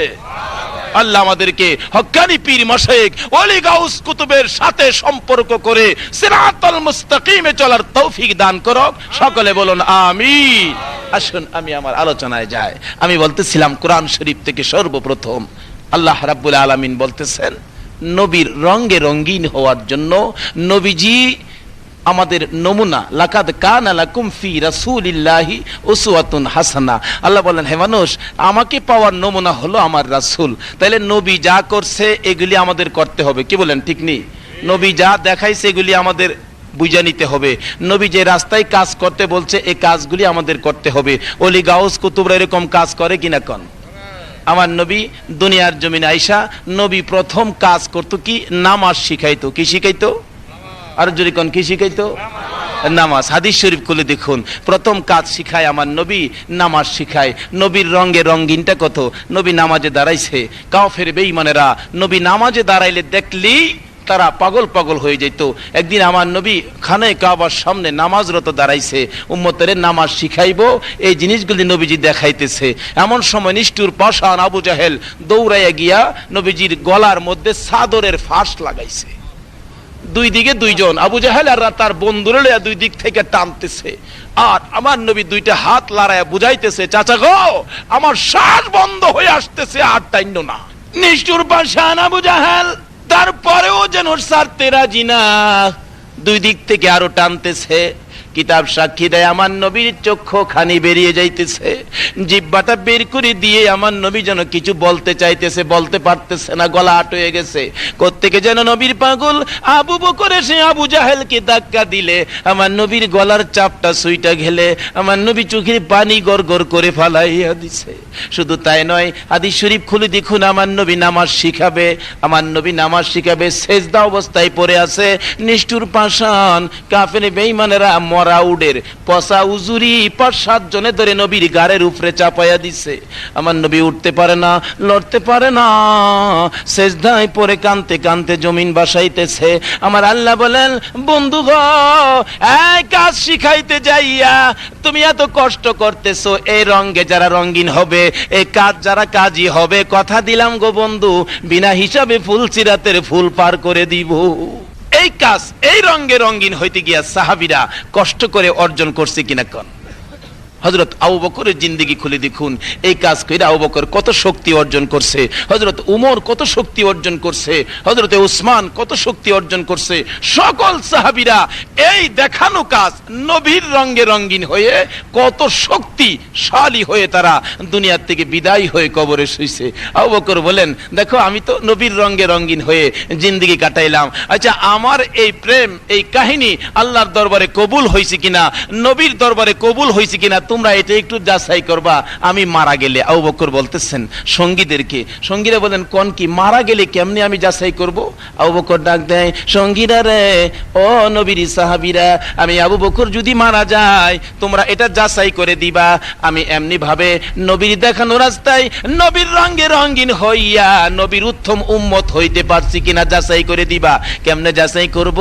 আল্লাহ আমাদেরকে হক্কানি পীর মাশায়েখ ওলি গাউস কুতুবের সাথে সম্পর্ক করে সিরাতাল মুস্তাকিমে চলার তৌফিক দান করুক। সকলে বলুন আমিন। আসুন আমি আমার আলোচনায় যাই। আমি বলতেছিলাম কোরআন শরীফ থেকে সর্বপ্রথম আল্লাহ রাব্বুল আলামিন বলতেছেন নবীর রঙে রঙিন হওয়ার জন্য নবীজি আমাদের নমুনা, লাকাদ কানা লাকুম ফি রাসূলিল্লাহি উসওয়াতুন হাসানা। আল্লাহ বলেন হে মানুষ আমাকে পাওয়ার নমুনা হলো আমার রাসূল। তাহলে নবী যা করছে এগুলি আমাদের করতে হবে, কি বলেন ঠিক নেই? নবী যা দেখাইছে এগুলি আমাদের বুঝে নিতে হবে। নবী যে রাস্তায় কাজ করতে বলছে এই কাজগুলি আমাদের করতে হবে। ওলি গাউস কুতুবরা এরকম কাজ করে কিনা কোন? আমার নবী দুনিয়ার জমিনে আইসা নবী প্রথম কাজ করতো কি? নামাজ শিখাইতো। কি শিখাইতো? আর যদি কোন কি শিখাইতো? নামাজ। হাদিস শরীফ খুলে দেখুন, প্রথম কাজ শিখায় আমার নবী নামাজ শিখায়। নবীর রঙে রঙিনটা কত? নবী নামাজে দাঁড়াইছে, কাফের বেঈমানেরা নবী নামাজে দাঁড়াইলে দেখলি তারা পাগল পাগল হয়ে যেত। একদিন আমার নবী খানে কাবার সামনে নামাজরত দাঁড়াইছে, উম্মতের নামাজ শিখাইবো, এই জিনিসগুলি নবীজি দেখাইতেছে। এমন সময় নিষ্ঠুর পাষাণ আবু জাহেল দৌড়াইয়া গিয়া নবীজির গলার মধ্যে চাদরের ফাঁস লাগাইছে। দুই দিকে দুইজন, আবু জাহেল আর তার বন্ধুরা লইয়া দুই দিক থেকে টানতেছে, আর আমার নবী দুইটা হাত লড়াইয়া বুঝাইতেছে, চাচা গো আমার শ্বাস বন্ধ হয়ে আসতেছে, আর টাইনো না। নিষ্ঠুর পাষাণ আবু জাহেল তারপরেও যেন ছাড়তে রাজি না, দুই দিক থেকে আরো টানতেছে। কিতাব সাক্ষী দেয় আমার নবীর চক্ষু খানি বেরিয়ে যাইতেছে, জিহ্বাটা বের করে দিয়ে আমার নবী যেন কিছু বলতে চাইতেছে, বলতে পারতেছে না, গলা আটকে গেছে। কোত্থেকে যেন নবীর পাগল আবু বকর এসে আবু জাহেলকে ধাক্কা দিলে আমার নবীর গলার চাপটা সুইটা গেলে আমার নবী চোখের পানি গড়গড় করে ফালাইয়া দিছে। শুধু তাই নয়, হাদিস শরীফ খুলে দেখুন, আমার নবী নামাজ শিখাবে, আমার নবী নামাজ শিখাবে, সেজদা অবস্থায় পড়ে আছে। নিষ্ঠুর পাষাণ কাফের বেঈমানেরা মরা উডের পচা উজুরি 5-7 জনে ধরে নবীর গাড়ের উপরে চাপাইয়া দিছে। আমার নবী উঠতে পারে না, লড়তে পারে না, সেজদায় পড়ে কানতে কানতে জমিন বাসাইতেছে। আমার আল্লাহ বলেন, বন্ধু গো, এই কাজ শিখাইতে যাইয়া তুমি এত কষ্ট করতেছো, এই রঙে যারা রঙিন হবে, এই কাজ যারা কাজী হবে, কথা দিলাম গো বন্ধু, বিনা হিসাবে ফুল চিরাতের ফুল পার করে দিব। এই কাজ এই রঙে রঙিন হইতে গিয়া সাহাবীরা কষ্ট করে অর্জন করছে কিনা কোন? হযরত আবু বকরের জিন্দেগি খুলে দেখুন, এই কাজ করে আবু বকর কত শক্তি অর্জন করছে, হযরত উমর কত শক্তি অর্জন করছে, হযরত উসমান কত শক্তি অর্জন করছে। সকল সাহাবীরা এই দেখানো কাজ নবীর রঙে রঙিন হয়ে কত শক্তিশালী হয়ে তারা দুনিয়ার থেকে বিদায় হয়ে কবরে শুইছে। আবু বকর বলেন, দেখো আমি তো নবীর রঙে রঙিন হয়ে জিন্দেগি কাটাইলাম, আচ্ছা আমার এই প্রেম, এই কাহিনী আল্লাহর দরবারে কবুল হয়েছে কিনা, নবীর দরবারে কবুল হয়েছে কিনা, তোমরা এটা একটু যাচাই করবা আমি মারা গেলে। আবু বকর বলতেছেন সঙ্গীদেরকে, সঙ্গীরা বলেন, কোন কি মারা গেলে কেমনে আমি যাচাই করব? আবু বকর ডাক দেয়, সঙ্গীরা রে, ও নবীর সাহাবীরা, আমি আবু বকর যদি মারা যায় তোমরা এটা যাচাই করে দিবা আমি এমনি ভাবে নবীর দেখানো রাস্তায় নবীর রঙে রঙিন হইয়া নবীর উত্তম উম্মত হইতে পারছি কিনা যাচাই করে দিবা। কেমনে যাচাই করব?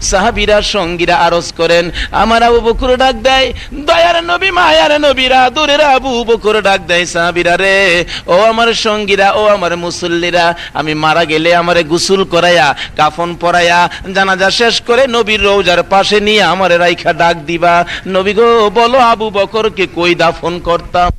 সাহাবীরা সঙ্গীরা আরজ করেন, আমার আবু বকর ডাক দেয়, দয়ার নবী মায়ার নবীরা দূরের আবু বকর ডাক দেয়, সাহাবীরা রে, ও আমার সঙ্গীরা, ও আমার মুসল্লিরা, আমি মারা গেলে আমারে গোসল করাইয়া কাফন পরাইয়া জানাজা শেষ করে নবীর রওজার পাশে নিয়ে আমারে রাইখা ডাক দিবা। নবী গো, বলো আবু বকরকে কই দাফন করতাম?